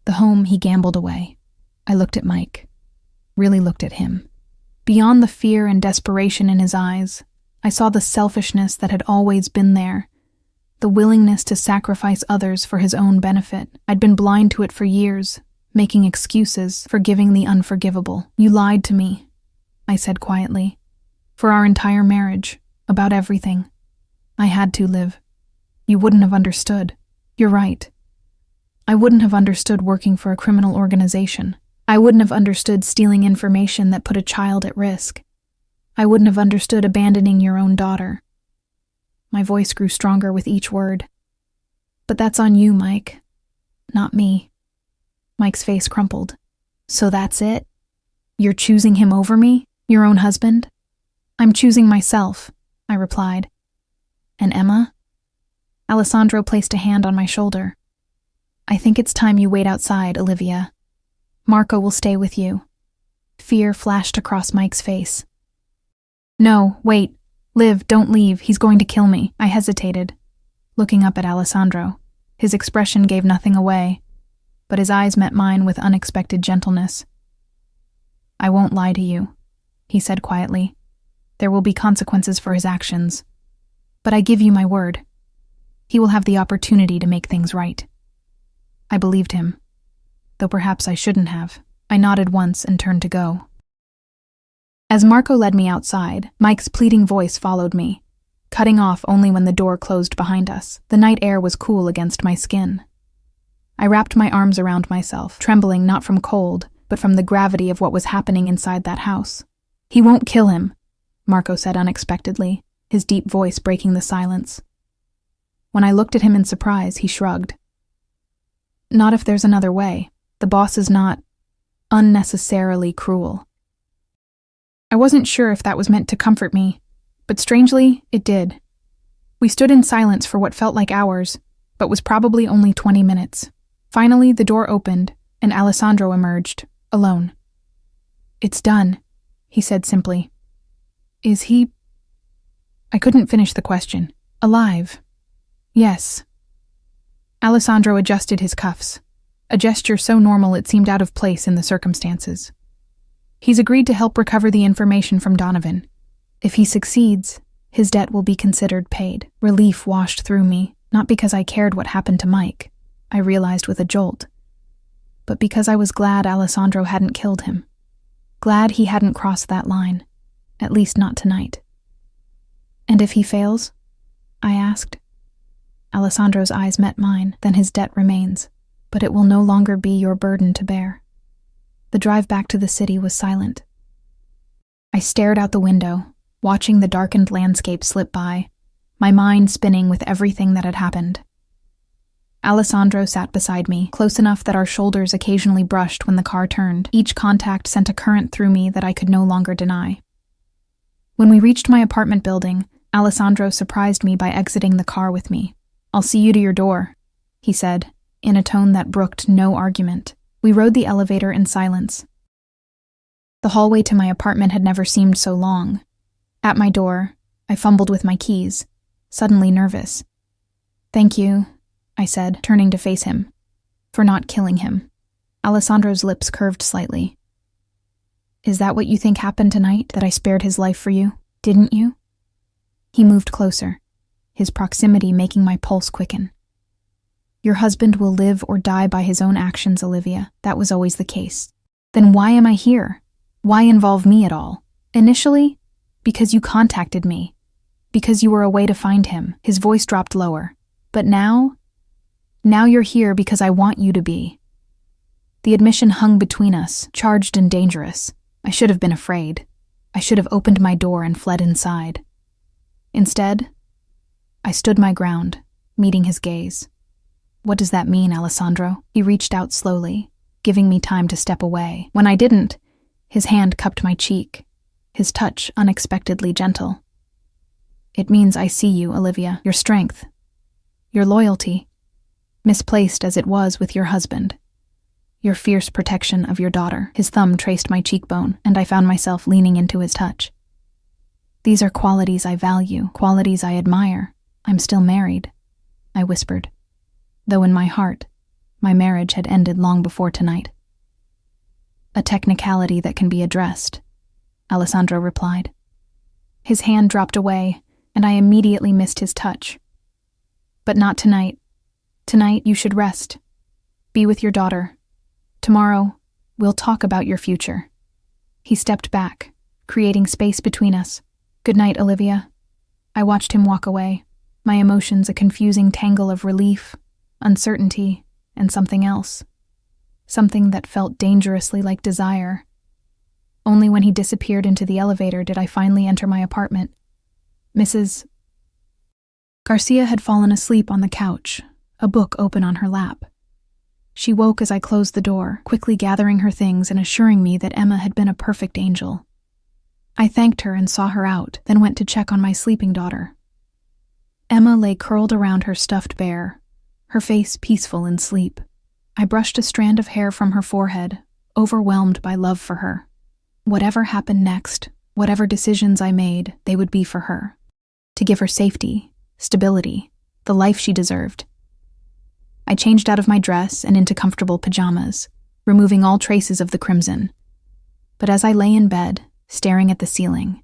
the home he gambled away." I looked at Mike, really looked at him. Beyond the fear and desperation in his eyes, I saw the selfishness that had always been there, the willingness to sacrifice others for his own benefit. I'd been blind to it for years, making excuses, forgiving the unforgivable. "You lied to me," I said quietly, "for our entire marriage, about everything. I had to, Liv. You wouldn't have understood. You're right. I wouldn't have understood working for a criminal organization. I wouldn't have understood stealing information that put a child at risk. I wouldn't have understood abandoning your own daughter." My voice grew stronger with each word. "But that's on you, Mike, not me." Mike's face crumpled. "So that's it? You're choosing him over me, your own husband?" "I'm choosing myself," I replied. "And Emma?" Aleandro placed a hand on my shoulder. "I think it's time you wait outside, Olivia. Marco will stay with you." Fear flashed across Mike's face. "No, wait. Liv, don't leave. He's going to kill me." I hesitated, looking up at Aleandro. His expression gave nothing away, but his eyes met mine with unexpected gentleness. "I won't lie to you," he said quietly. "There will be consequences for his actions. But I give you my word. He will have the opportunity to make things right." I believed him, though perhaps I shouldn't have. I nodded once and turned to go. As Marco led me outside, Mike's pleading voice followed me, cutting off only when the door closed behind us. The night air was cool against my skin. I wrapped my arms around myself, trembling not from cold, but from the gravity of what was happening inside that house. "He won't kill him," Marco said unexpectedly, his deep voice breaking the silence. When I looked at him in surprise, he shrugged. "Not if there's another way. The boss is not unnecessarily cruel." I wasn't sure if that was meant to comfort me, but strangely, it did. We stood in silence for what felt like hours, but was probably only 20 minutes. Finally, the door opened, and Aleandro emerged, alone. "It's done," he said simply. "Is he—" I couldn't finish the question. "Alive?" "Yes." Aleandro adjusted his cuffs, a gesture so normal it seemed out of place in the circumstances. "He's agreed to help recover the information from Donovan. If he succeeds, his debt will be considered paid." Relief washed through me, not because I cared what happened to Mike, I realized with a jolt, but because I was glad Aleandro hadn't killed him. Glad he hadn't crossed that line, at least not tonight. "And if he fails?" I asked. Aleandro's eyes met mine. "Then his debt remains, but it will no longer be your burden to bear." The drive back to the city was silent. I stared out the window, watching the darkened landscape slip by, my mind spinning with everything that had happened. Aleandro sat beside me, close enough that our shoulders occasionally brushed when the car turned. Each contact sent a current through me that I could no longer deny. When we reached my apartment building, Aleandro surprised me by exiting the car with me. "I'll see you to your door," he said, in a tone that brooked no argument. We rode the elevator in silence. The hallway to my apartment had never seemed so long. At my door, I fumbled with my keys, suddenly nervous. "Thank you," I said, turning to face him, "for not killing him." Alessandro's lips curved slightly. "Is that what you think happened tonight, that I spared his life for you, didn't you?" He moved closer, his proximity making my pulse quicken. "Your husband will live or die by his own actions, Olivia. That was always the case. Then why am I here? Why involve me at all? Initially, because you contacted me, because you were a way to find him." His voice dropped lower. "But now you're here because I want you to be." The admission hung between us, charged and dangerous. I should have been afraid. I should have opened my door and fled inside. Instead, I stood my ground, meeting his gaze. "What does that mean, Aleandro?" He reached out slowly, giving me time to step away. When I didn't, his hand cupped my cheek, his touch unexpectedly gentle. "It means I see you, Olivia, your strength, your loyalty, misplaced as it was with your husband, your fierce protection of your daughter." His thumb traced my cheekbone, and I found myself leaning into his touch. "These are qualities I value, qualities I admire. I'm still married," I whispered, though in my heart, my marriage had ended long before tonight. "A technicality that can be addressed," Aleandro replied. His hand dropped away, and I immediately missed his touch. "But not tonight. Tonight you should rest. Be with your daughter. Tomorrow, we'll talk about your future." He stepped back, creating space between us. "Good night, Olivia." I watched him walk away, my emotions a confusing tangle of relief, uncertainty, and something else. Something that felt dangerously like desire. Only when he disappeared into the elevator did I finally enter my apartment. Mrs. Garcia had fallen asleep on the couch, a book open on her lap. She woke as I closed the door, quickly gathering her things and assuring me that Emma had been a perfect angel. I thanked her and saw her out, then went to check on my sleeping daughter. Emma lay curled around her stuffed bear, her face peaceful in sleep. I brushed a strand of hair from her forehead, overwhelmed by love for her. Whatever happened next, whatever decisions I made, they would be for her. To give her safety, stability, the life she deserved. I changed out of my dress and into comfortable pajamas, removing all traces of the crimson. But as I lay in bed, staring at the ceiling,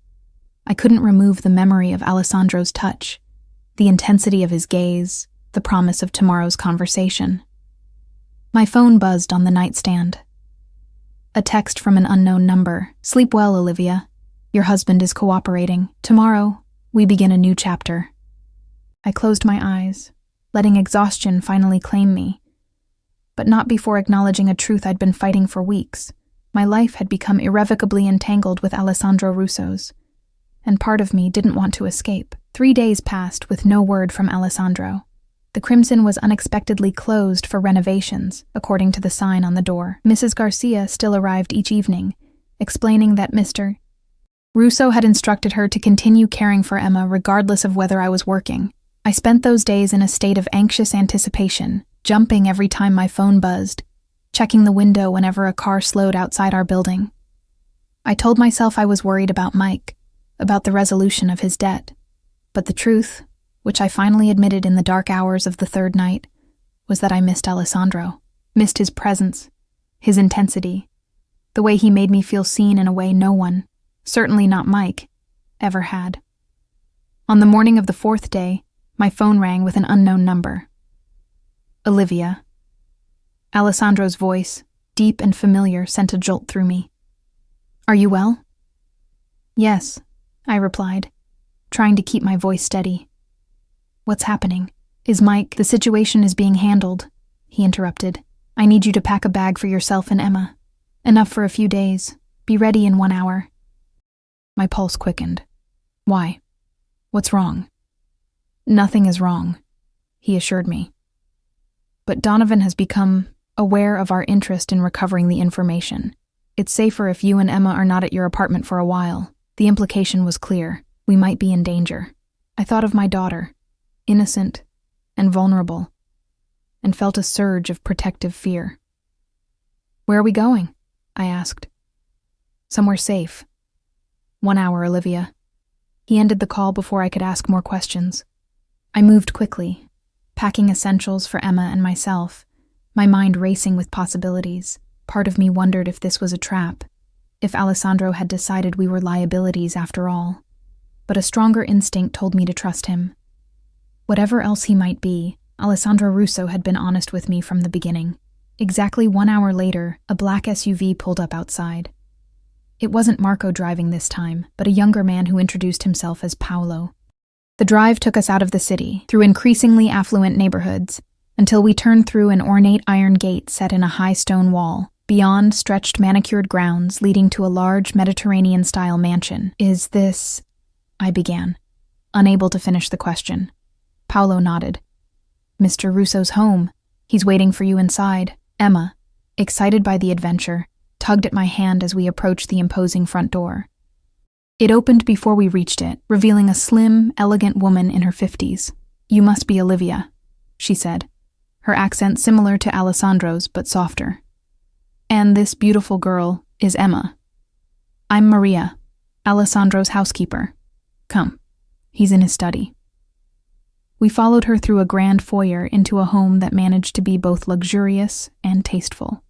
I couldn't remove the memory of Aleandro's touch, the intensity of his gaze, the promise of tomorrow's conversation. My phone buzzed on the nightstand. A text from an unknown number. "Sleep well, Olivia. Your husband is cooperating. Tomorrow, we begin a new chapter." I closed my eyes, letting exhaustion finally claim me. But not before acknowledging a truth I'd been fighting for weeks. My life had become irrevocably entangled with Aleandro Russo's, and part of me didn't want to escape. 3 days passed with no word from Aleandro. The Crimson was unexpectedly closed for renovations, according to the sign on the door. Mrs. Garcia still arrived each evening, explaining that Mr. Russo had instructed her to continue caring for Emma regardless of whether I was working. I spent those days in a state of anxious anticipation, jumping every time my phone buzzed, checking the window whenever a car slowed outside our building. I told myself I was worried about Mike, about the resolution of his debt. But the truth, which I finally admitted in the dark hours of the third night, was that I missed Aleandro, missed his presence, his intensity, the way he made me feel seen in a way no one, certainly not Mike, ever had. On the morning of the 4th day, my phone rang with an unknown number. "Olivia." Aleandro's voice, deep and familiar, sent a jolt through me. "Are you well?" "Yes," I replied, trying to keep my voice steady. "What's happening? Is Mike—" "The situation is being handled," he interrupted. "I need you to pack a bag for yourself and Emma. Enough for a few days. Be ready in 1 hour." My pulse quickened. "Why? What's wrong?" Nothing is wrong, he assured me. But Donovan has become aware of our interest in recovering the information. It's safer if you and Emma are not at your apartment for a while. The implication was clear. We might be in danger. I thought of my daughter, innocent and vulnerable, and felt a surge of protective fear. Where are we going? I asked. Somewhere safe. 1 hour, Olivia. He ended the call before I could ask more questions. I moved quickly, packing essentials for Emma and myself, my mind racing with possibilities. Part of me wondered if this was a trap, if Aleandro had decided we were liabilities after all. But a stronger instinct told me to trust him. Whatever else he might be, Alessandro Russo had been honest with me from the beginning. Exactly 1 hour later, a black SUV pulled up outside. It wasn't Marco driving this time, but a younger man who introduced himself as Paolo. The drive took us out of the city, through increasingly affluent neighborhoods, until we turned through an ornate iron gate set in a high stone wall. Beyond stretched manicured grounds leading to a large Mediterranean-style mansion. Is this... I began, unable to finish the question. Paolo nodded. Mr. Russo's home. He's waiting for you inside. Emma, excited by the adventure, tugged at my hand as we approached the imposing front door. It opened before we reached it, revealing a slim, elegant woman in her 50s. You must be Olivia, she said, her accent similar to Alessandro's but softer. And this beautiful girl is Emma. I'm Maria, Alessandro's housekeeper. Come, he's in his study. We followed her through a grand foyer into a home that managed to be both luxurious and tasteful.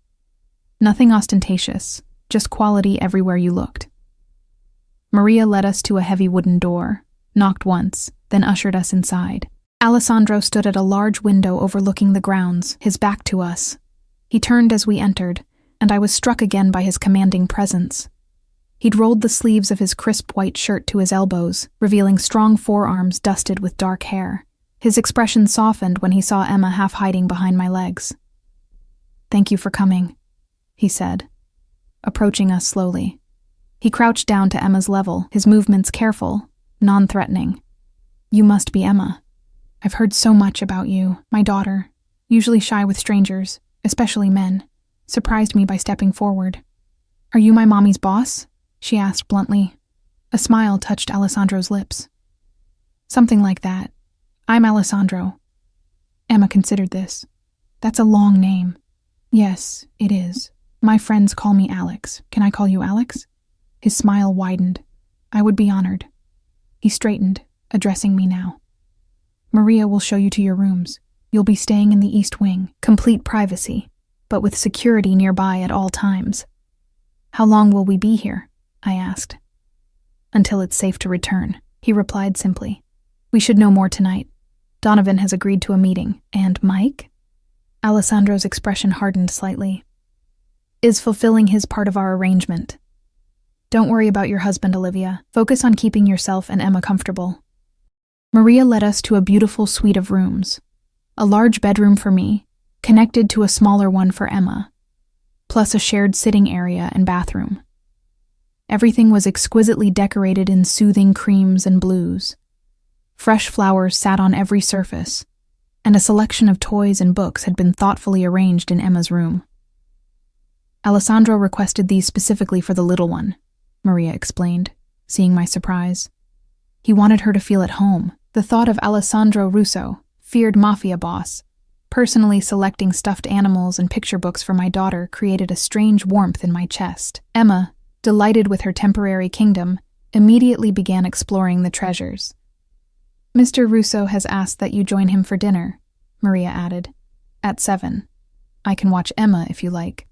Nothing ostentatious, just quality everywhere you looked. Maria led us to a heavy wooden door, knocked once, then ushered us inside. Alessandro stood at a large window overlooking the grounds, his back to us. He turned as we entered, and I was struck again by his commanding presence. He'd rolled the sleeves of his crisp white shirt to his elbows, revealing strong forearms dusted with dark hair. His expression softened when he saw Emma half hiding behind my legs. Thank you for coming, he said, approaching us slowly. He crouched down to Emma's level, his movements careful, non-threatening. You must be Emma. I've heard so much about you. My daughter, usually shy with strangers, especially men, surprised me by stepping forward. Are you my mommy's boss? She asked bluntly. A smile touched Alessandro's lips. Something like that. I'm Aleandro. Emma considered this. That's a long name. Yes, it is. My friends call me Alex. Can I call you Alex? His smile widened. I would be honored. He straightened, addressing me now. Maria will show you to your rooms. You'll be staying in the East Wing, complete privacy, but with security nearby at all times. How long will we be here? I asked. Until it's safe to return, he replied simply. We should know more tonight. Donovan has agreed to a meeting. And Mike? Alessandro's expression hardened slightly. Is fulfilling his part of our arrangement. Don't worry about your husband, Olivia. Focus on keeping yourself and Emma comfortable. Maria led us to a beautiful suite of rooms. A large bedroom for me, connected to a smaller one for Emma, plus a shared sitting area and bathroom. Everything was exquisitely decorated in soothing creams and blues. Fresh flowers sat on every surface, and a selection of toys and books had been thoughtfully arranged in Emma's room. Alessandro requested these specifically for the little one, Maria explained, seeing my surprise. He wanted her to feel at home. The thought of Alessandro Russo, feared Mafia boss, personally selecting stuffed animals and picture books for my daughter created a strange warmth in my chest. Emma, delighted with her temporary kingdom, immediately began exploring the treasures. Mr. Russo has asked that you join him for dinner, Maria added. At 7. I can watch Emma if you like.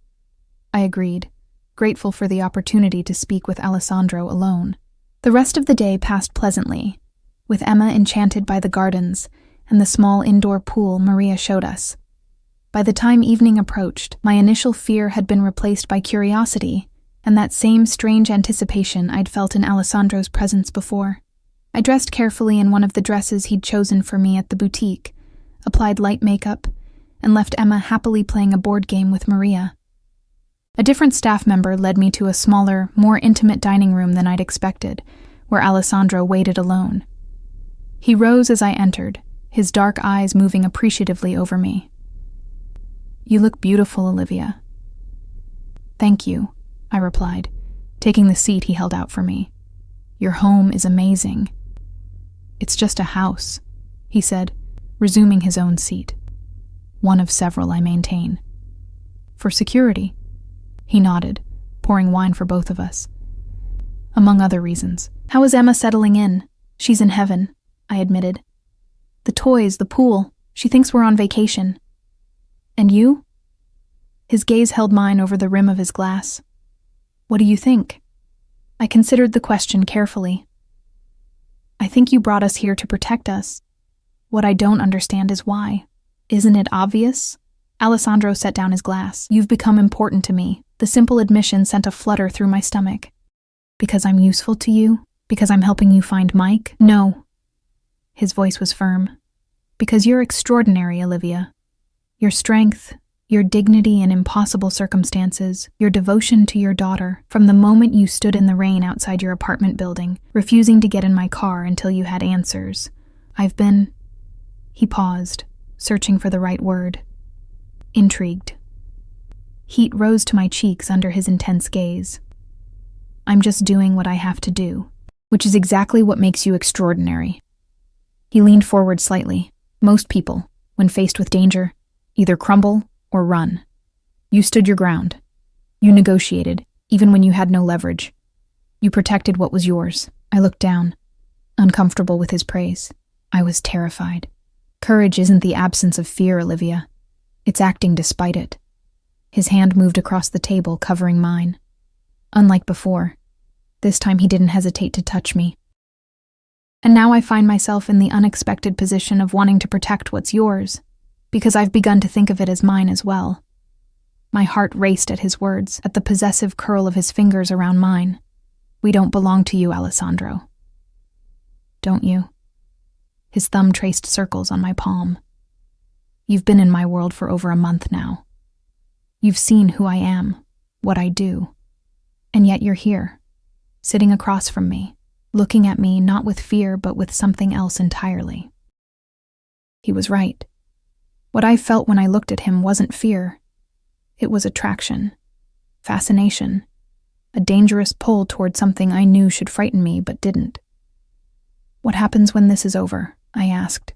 I agreed, grateful for the opportunity to speak with Alessandro alone. The rest of the day passed pleasantly, with Emma enchanted by the gardens and the small indoor pool Maria showed us. By the time evening approached, my initial fear had been replaced by curiosity and that same strange anticipation I'd felt in Alessandro's presence before. I dressed carefully in one of the dresses he'd chosen for me at the boutique, applied light makeup, and left Emma happily playing a board game with Maria. A different staff member led me to a smaller, more intimate dining room than I'd expected, where Alessandro waited alone. He rose as I entered, his dark eyes moving appreciatively over me. "You look beautiful, Olivia." "Thank you," I replied, taking the seat he held out for me. "Your home is amazing." "It's just a house," he said, resuming his own seat. "One of several I maintain." "For security?" He nodded, pouring wine for both of us. "Among other reasons." "How is Emma settling in?" "She's in heaven," I admitted. "The toys, the pool, she thinks we're on vacation." "And you?" His gaze held mine over the rim of his glass. "What do you think?" I considered the question carefully. "I think you brought us here to protect us. What I don't understand is why. Isn't it obvious?" Aleandro set down his glass. "You've become important to me." The simple admission sent a flutter through my stomach. "Because I'm useful to you? Because I'm helping you find Mike?" "No." His voice was firm. "Because you're extraordinary, Olivia. Your strength, your dignity in impossible circumstances, your devotion to your daughter, from the moment you stood in the rain outside your apartment building, refusing to get in my car until you had answers. I've been—" He paused, searching for the right word. "Intrigued." Heat rose to my cheeks under his intense gaze. "I'm just doing what I have to do, which is exactly what makes you extraordinary." He leaned forward slightly. "Most people, when faced with danger, either crumble or run. You stood your ground. You negotiated, even when you had no leverage. You protected what was yours." I looked down, uncomfortable with his praise. I was terrified. Courage isn't the absence of fear, Olivia. It's acting despite it. His hand moved across the table, covering mine. Unlike before, this time he didn't hesitate to touch me. "And now I find myself in the unexpected position of wanting to protect what's yours, because I've begun to think of it as mine as well." My heart raced at his words, at the possessive curl of his fingers around mine. "We don't belong to you, Aleandro." "Don't you?" His thumb traced circles on my palm. "You've been in my world for over a month now. You've seen who I am, what I do. And yet you're here, sitting across from me, looking at me not with fear but with something else entirely." He was right. What I felt when I looked at him wasn't fear. It was attraction, fascination, a dangerous pull toward something I knew should frighten me but didn't. "What happens when this is over?" I asked,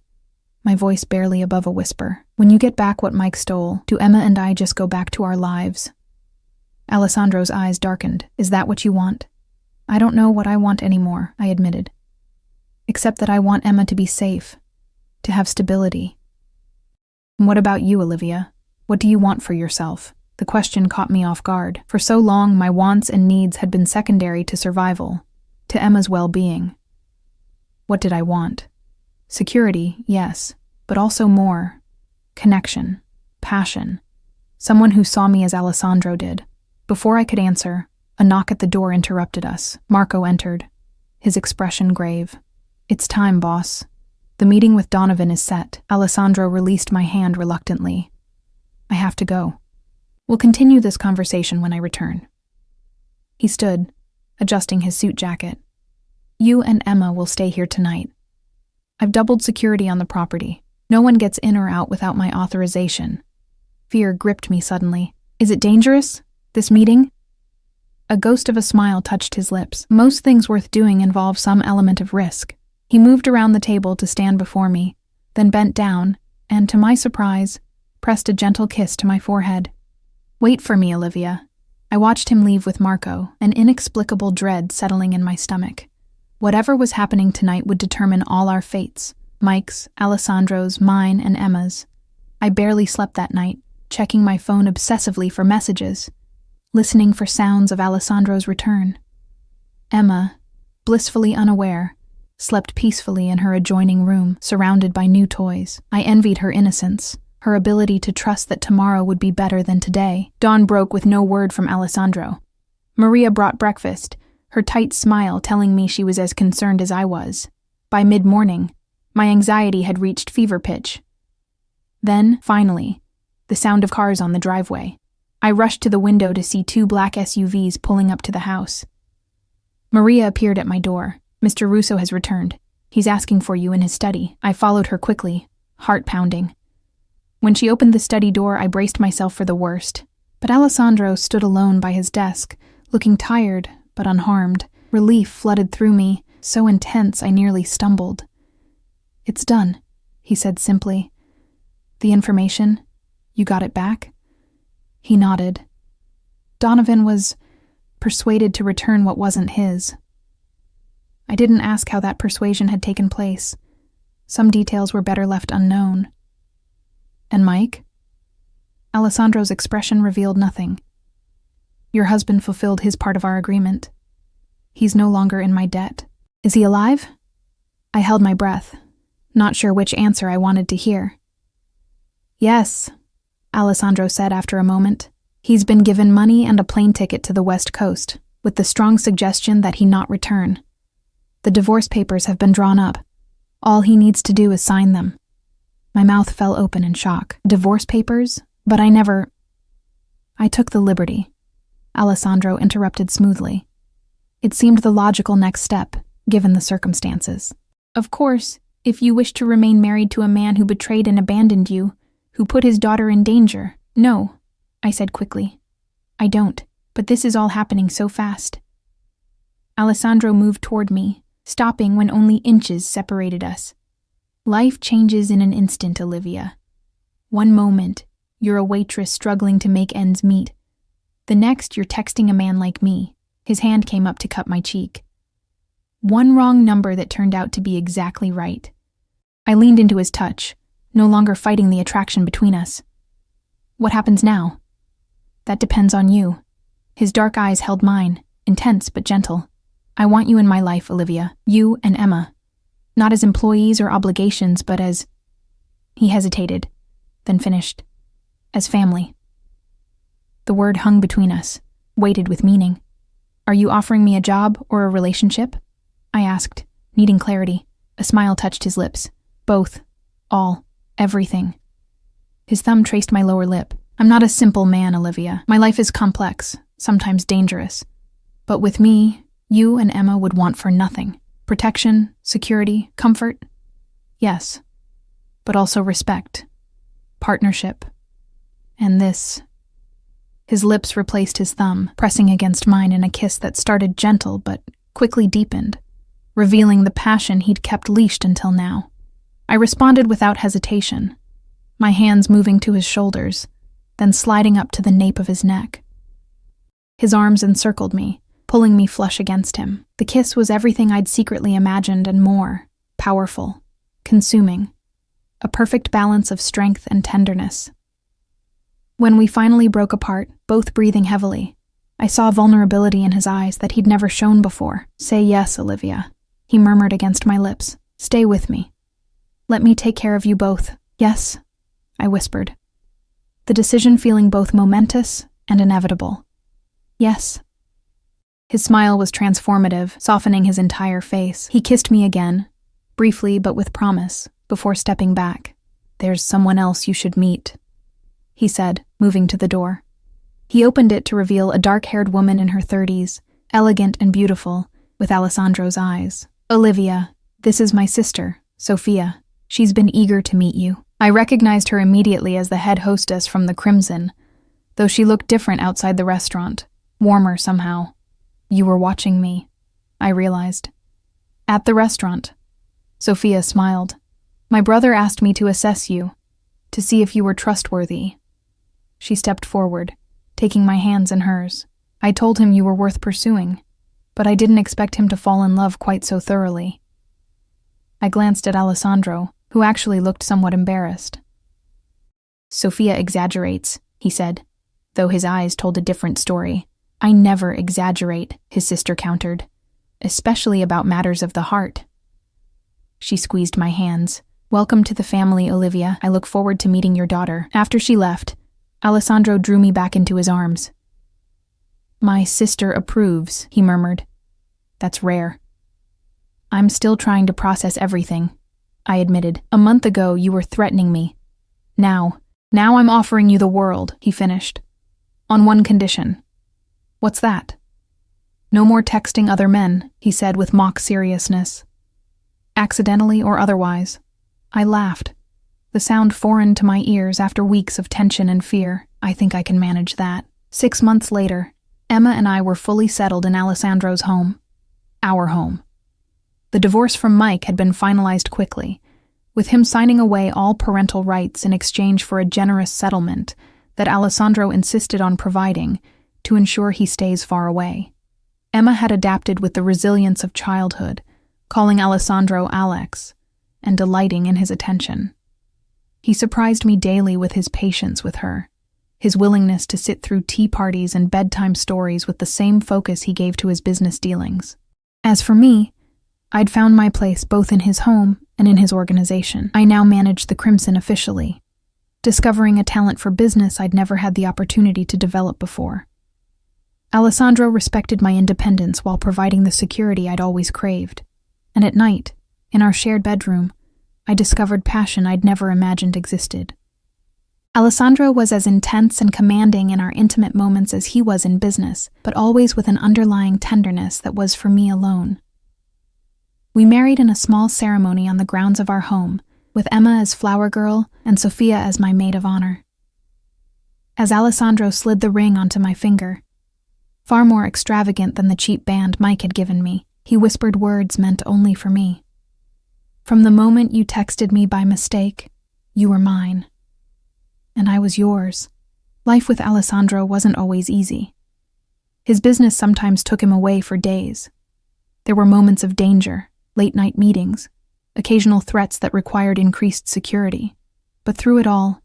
my voice barely above a whisper. "When you get back what Mike stole, do Emma and I just go back to our lives?" Aleandro's eyes darkened. "Is that what you want?" "I don't know what I want anymore," I admitted. "Except that I want Emma to be safe, to have stability." "And what about you, Olivia? What do you want for yourself?" The question caught me off guard. For so long, my wants and needs had been secondary to survival, to Emma's well-being. What did I want? Security, yes, but also more. Connection, passion. Someone who saw me as Aleandro did. Before I could answer, a knock at the door interrupted us. Marco entered, his expression grave. "It's time, boss. The meeting with Donovan is set." Aleandro released my hand reluctantly. "I have to go. We'll continue this conversation when I return." He stood, adjusting his suit jacket. "You and Emma will stay here tonight. I've doubled security on the property. No one gets in or out without my authorization." Fear gripped me suddenly. "Is it dangerous, this meeting?" A ghost of a smile touched his lips. "Most things worth doing involve some element of risk." He moved around the table to stand before me, then bent down, and, to my surprise, pressed a gentle kiss to my forehead. "Wait for me, Olivia." I watched him leave with Marco, an inexplicable dread settling in my stomach. Whatever was happening tonight would determine all our fates, Mike's, Aleandro's, mine, and Emma's. I barely slept that night, checking my phone obsessively for messages, listening for sounds of Aleandro's return. Emma, blissfully unaware, slept peacefully in her adjoining room, surrounded by new toys. I envied her innocence, her ability to trust that tomorrow would be better than today. Dawn broke with no word from Aleandro. Maria brought breakfast, her tight smile telling me she was as concerned as I was. By mid-morning, my anxiety had reached fever pitch. Then, finally, the sound of cars on the driveway. I rushed to the window to see 2 black SUVs pulling up to the house. Maria appeared at my door. "Mr. Russo has returned. He's asking for you in his study." I followed her quickly, heart pounding. When she opened the study door, I braced myself for the worst. But Aleandro stood alone by his desk, looking tired but unharmed. Relief flooded through me, so intense I nearly stumbled. "It's done," he said simply. "The information, you got it back?" He nodded. Donovan was persuaded to return what wasn't his. I didn't ask how that persuasion had taken place. Some details were better left unknown. "And Mike?" Alessandro's expression revealed nothing. "Your husband fulfilled his part of our agreement. He's no longer in my debt." "Is he alive?" I held my breath, not sure which answer I wanted to hear. "Yes," Alessandro said after a moment. "He's been given money and a plane ticket to the West Coast, with the strong suggestion that he not return. The divorce papers have been drawn up. All he needs to do is sign them." My mouth fell open in shock. "Divorce papers? But I never—" "I took the liberty," Alessandro interrupted smoothly. "It seemed the logical next step, given the circumstances. Of course, if you wish to remain married to a man who betrayed and abandoned you, who put his daughter in danger—" "No," I said quickly. "I don't, but this is all happening so fast." Alessandro moved toward me, stopping when only inches separated us. "Life changes in an instant, Olivia. One moment, you're a waitress struggling to make ends meet. The next, you're texting a man like me." His hand came up to cup my cheek. One wrong number that turned out to be exactly right. I leaned into his touch, no longer fighting the attraction between us. "What happens now?" "That depends on you." His dark eyes held mine, intense but gentle. "I want you in my life, Olivia, you and Emma. Not as employees or obligations, but as—" He hesitated, then finished, "as family." The word hung between us, weighted with meaning. "Are you offering me a job or a relationship?" I asked, needing clarity. A smile touched his lips. "Both. All. Everything." His thumb traced my lower lip. "I'm not a simple man, Olivia. My life is complex, sometimes dangerous. But with me, you and Emma would want for nothing. Protection, security, comfort? Yes. But also respect, partnership, and this." His lips replaced his thumb, pressing against mine in a kiss that started gentle but quickly deepened, revealing the passion he'd kept leashed until now. I responded without hesitation, my hands moving to his shoulders, then sliding up to the nape of his neck. His arms encircled me, pulling me flush against him. The kiss was everything I'd secretly imagined and more, powerful, consuming, a perfect balance of strength and tenderness. When we finally broke apart, both breathing heavily, I saw vulnerability in his eyes that he'd never shown before. "Say yes, Olivia," he murmured against my lips. "Stay with me. Let me take care of you both." "Yes," I whispered, the decision feeling both momentous and inevitable. "Yes." His smile was transformative, softening his entire face. He kissed me again, briefly but with promise, before stepping back. "There's someone else you should meet," he said, moving to the door. He opened it to reveal a dark-haired woman in her 30s, elegant and beautiful, with Alessandro's eyes. "Olivia, this is my sister, Sophia. She's been eager to meet you." I recognized her immediately as the head hostess from the Crimson, though she looked different outside the restaurant, warmer somehow. "You were watching me," I realized. "At the restaurant." Sophia smiled. "My brother asked me to assess you, to see if you were trustworthy." She stepped forward, taking my hands in hers. "I told him you were worth pursuing, but I didn't expect him to fall in love quite so thoroughly." I glanced at Alessandro, who actually looked somewhat embarrassed. "Sophia exaggerates," he said, though his eyes told a different story. "I never exaggerate," his sister countered, "especially about matters of the heart." She squeezed my hands. "Welcome to the family, Olivia. I look forward to meeting your daughter." After she left, Alessandro drew me back into his arms. "My sister approves," he murmured. "That's rare." "I'm still trying to process everything," I admitted. "A month ago, you were threatening me. Now I'm offering you the world," he finished. "On one condition." "What's that?" "No more texting other men," he said with mock seriousness. accidentally or otherwise. I laughed, the sound foreign to my ears after weeks of tension and fear. I think I can manage that. 6 months later, Emma and I were fully settled in Aleandro's home. Our home. The divorce from Mike had been finalized quickly, with him signing away all parental rights in exchange for a generous settlement that Aleandro insisted on providing to ensure he stays far away. Emma had adapted with the resilience of childhood, calling Aleandro Alex, and delighting in his attention. He surprised me daily with his patience with her, his willingness to sit through tea parties and bedtime stories with the same focus he gave to his business dealings. As for me, I'd found my place both in his home and in his organization. I now managed the Crimson officially, discovering a talent for business I'd never had the opportunity to develop before. Aleandro respected my independence while providing the security I'd always craved, and at night, in our shared bedroom, I discovered passion I'd never imagined existed. Aleandro was as intense and commanding in our intimate moments as he was in business, but always with an underlying tenderness that was for me alone. We married in a small ceremony on the grounds of our home, with Emma as flower girl and Sophia as my maid of honor. As Aleandro slid the ring onto my finger, far more extravagant than the cheap band Mike had given me, he whispered words meant only for me. "From the moment you texted me by mistake, you were mine. And I was yours." Life with Aleandro wasn't always easy. His business sometimes took him away for days. There were moments of danger, late-night meetings, occasional threats that required increased security. But through it all,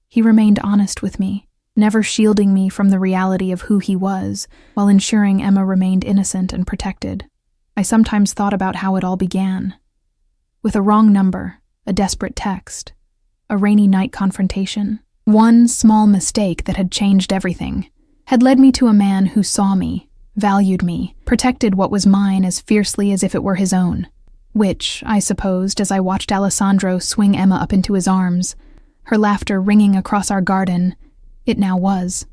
he remained honest with me, never shielding me from the reality of who he was, while ensuring Emma remained innocent and protected. I sometimes thought about how it all began. With a wrong number, a desperate text, a rainy night confrontation. One small mistake that had changed everything, had led me to a man who saw me, valued me, protected what was mine as fiercely as if it were his own. Which, I supposed, as I watched Aleandro swing Emma up into his arms, her laughter ringing across our garden, it now was.